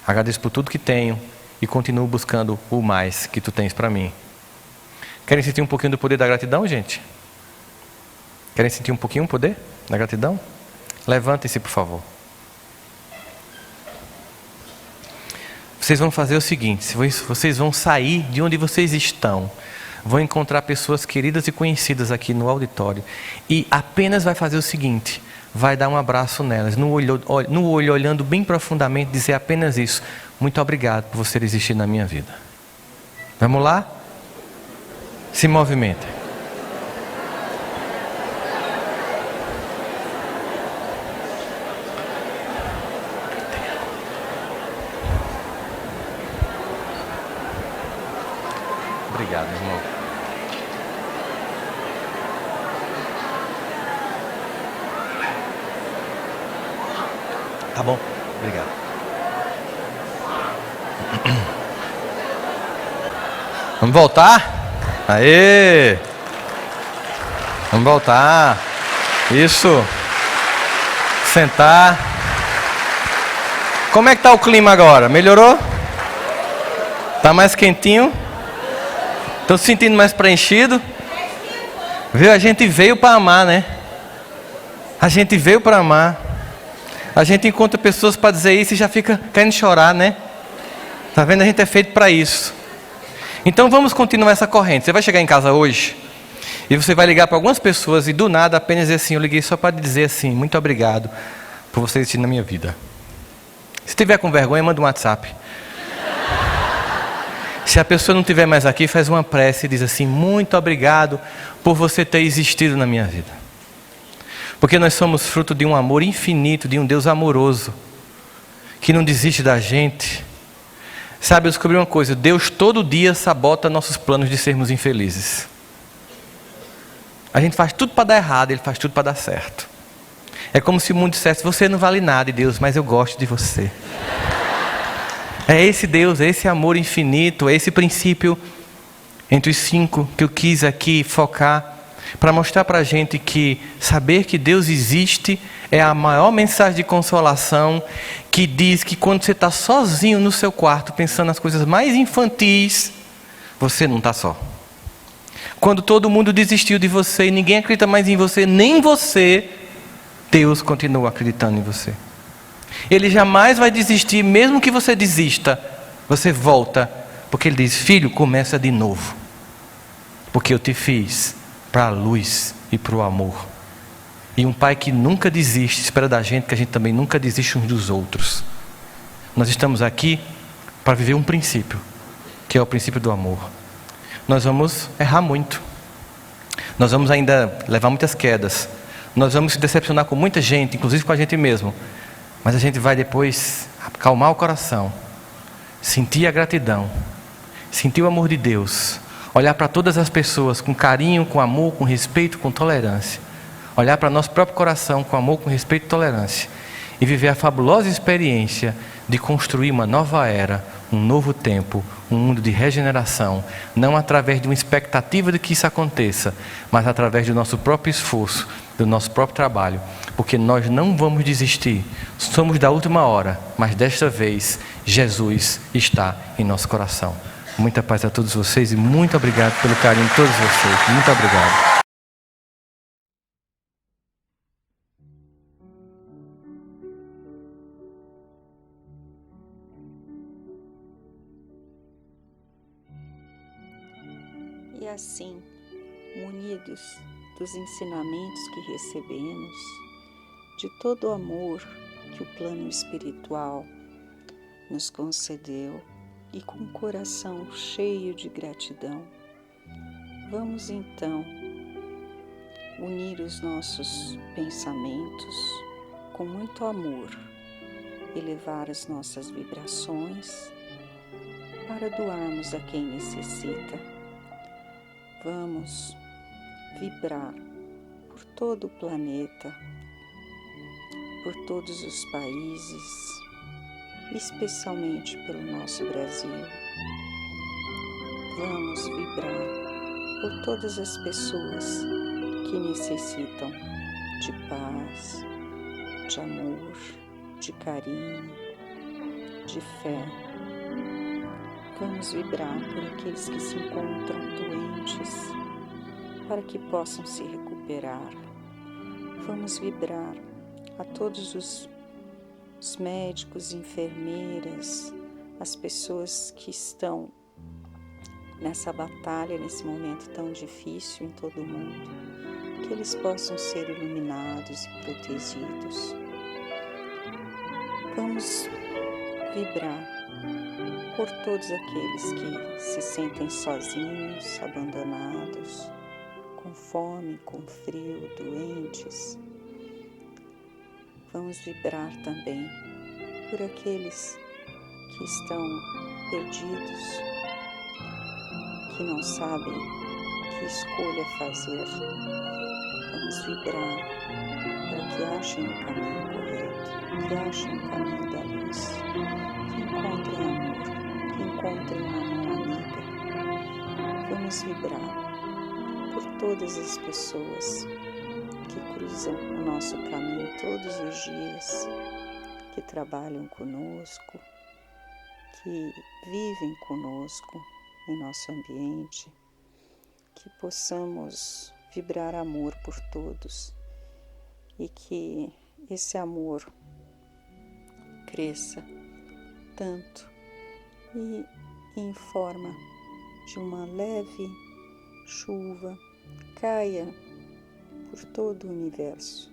Agradeço por tudo que tenho e continuo buscando o mais que tu tens para mim. Querem sentir um pouquinho do poder da gratidão, gente? Querem sentir um pouquinho o poder da gratidão? Levantem-se, por favor. vocês vão fazer o seguinte: vocês vão sair de onde vocês estão, vão encontrar pessoas queridas e conhecidas aqui no auditório, e apenas vai fazer o seguinte: vai dar um abraço nelas, no olho, olhando bem profundamente, dizer apenas isso: muito obrigado por você existir na minha vida. Vamos lá? Se movimenta. Obrigado, irmão. Tá bom, obrigado. Vamos voltar? Aê! Vamos voltar. Isso. Sentar. Como é que tá o clima agora? Melhorou? Tá mais quentinho? Tô se sentindo mais preenchido? Viu? A gente veio para amar, né? A gente veio para amar. A gente encontra pessoas para dizer isso e já fica querendo chorar, né? Tá vendo? A gente é feito para isso. Então vamos continuar essa corrente. Você vai chegar em casa hoje e você vai ligar para algumas pessoas e do nada apenas dizer assim: eu liguei só para dizer assim, muito obrigado por você existir na minha vida. Se tiver com vergonha, manda um WhatsApp. Se a pessoa não estiver mais aqui, faz uma prece e diz assim: muito obrigado por você ter existido na minha vida. Porque nós somos fruto de um amor infinito, de um Deus amoroso, que não desiste da gente. Sabe, eu descobri uma coisa: Deus todo dia sabota nossos planos de sermos infelizes. A gente faz tudo para dar errado, Ele faz tudo para dar certo. É como se o mundo dissesse: você não vale nada, e Deus, mas eu gosto de você. É esse Deus, é esse amor infinito, é esse princípio entre os 5 que eu quis aqui focar, para mostrar para a gente que saber que Deus existe é a maior mensagem de consolação, que diz que quando você está sozinho no seu quarto, pensando nas coisas mais infantis, você não está só. Quando todo mundo desistiu de você e ninguém acredita mais em você, nem você, Deus continua acreditando em você. Ele jamais vai desistir, mesmo que você desista, você volta, porque Ele diz: filho, começa de novo, porque eu te fiz para a luz e para o amor. E um pai que nunca desiste, espera da gente que a gente também nunca desiste uns dos outros. Nós estamos aqui para viver um princípio, que é o princípio do amor. Nós vamos errar muito, nós vamos ainda levar muitas quedas, nós vamos se decepcionar com muita gente, inclusive com a gente mesmo. Mas a gente vai depois acalmar o coração, sentir a gratidão, sentir o amor de Deus, olhar para todas as pessoas com carinho, com amor, com respeito, com tolerância, olhar para nosso próprio coração com amor, com respeito e tolerância, e viver a fabulosa experiência de construir uma nova era, um novo tempo, um mundo de regeneração, não através de uma expectativa de que isso aconteça, mas através do nosso próprio esforço, do nosso próprio trabalho, porque nós não vamos desistir. Somos da última hora, mas desta vez Jesus está em nosso coração. Muita paz a todos vocês e muito obrigado pelo carinho de todos vocês. Muito obrigado. E assim, munidos dos ensinamentos que recebemos, de todo o amor que o plano espiritual nos concedeu e com o coração cheio de gratidão, vamos então unir os nossos pensamentos com muito amor, elevar as nossas vibrações para doarmos a quem necessita. Vamos vibrar por todo o planeta, por todos os países, especialmente pelo nosso Brasil. Vamos vibrar por todas as pessoas que necessitam de paz, de amor, de carinho, de fé. Vamos vibrar por aqueles que se encontram doentes, para que possam se recuperar. Vamos vibrar a todos os médicos, enfermeiras, as pessoas que estão nessa batalha, nesse momento tão difícil em todo o mundo, que eles possam ser iluminados e protegidos. Vamos vibrar por todos aqueles que se sentem sozinhos, abandonados, com fome, com frio, doentes. Vamos vibrar também por aqueles que estão perdidos, que não sabem que escolha fazer. Vamos vibrar para que achem o caminho correto, que achem o caminho da luz, que encontrem amor, que encontrem uma mão amiga. Vamos vibrar por todas as pessoas que cruzam o nosso caminho todos os dias, que trabalham conosco, que vivem conosco em nosso ambiente, que possamos vibrar amor por todos e que esse amor cresça tanto e em forma de uma leve chuva caia por todo o universo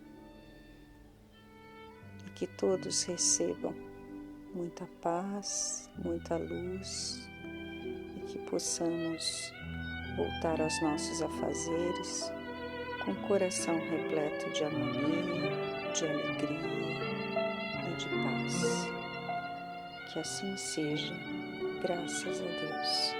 e que todos recebam muita paz, muita luz e que possamos voltar aos nossos afazeres com o coração repleto de harmonia, de alegria e de paz. Que assim seja, graças a Deus.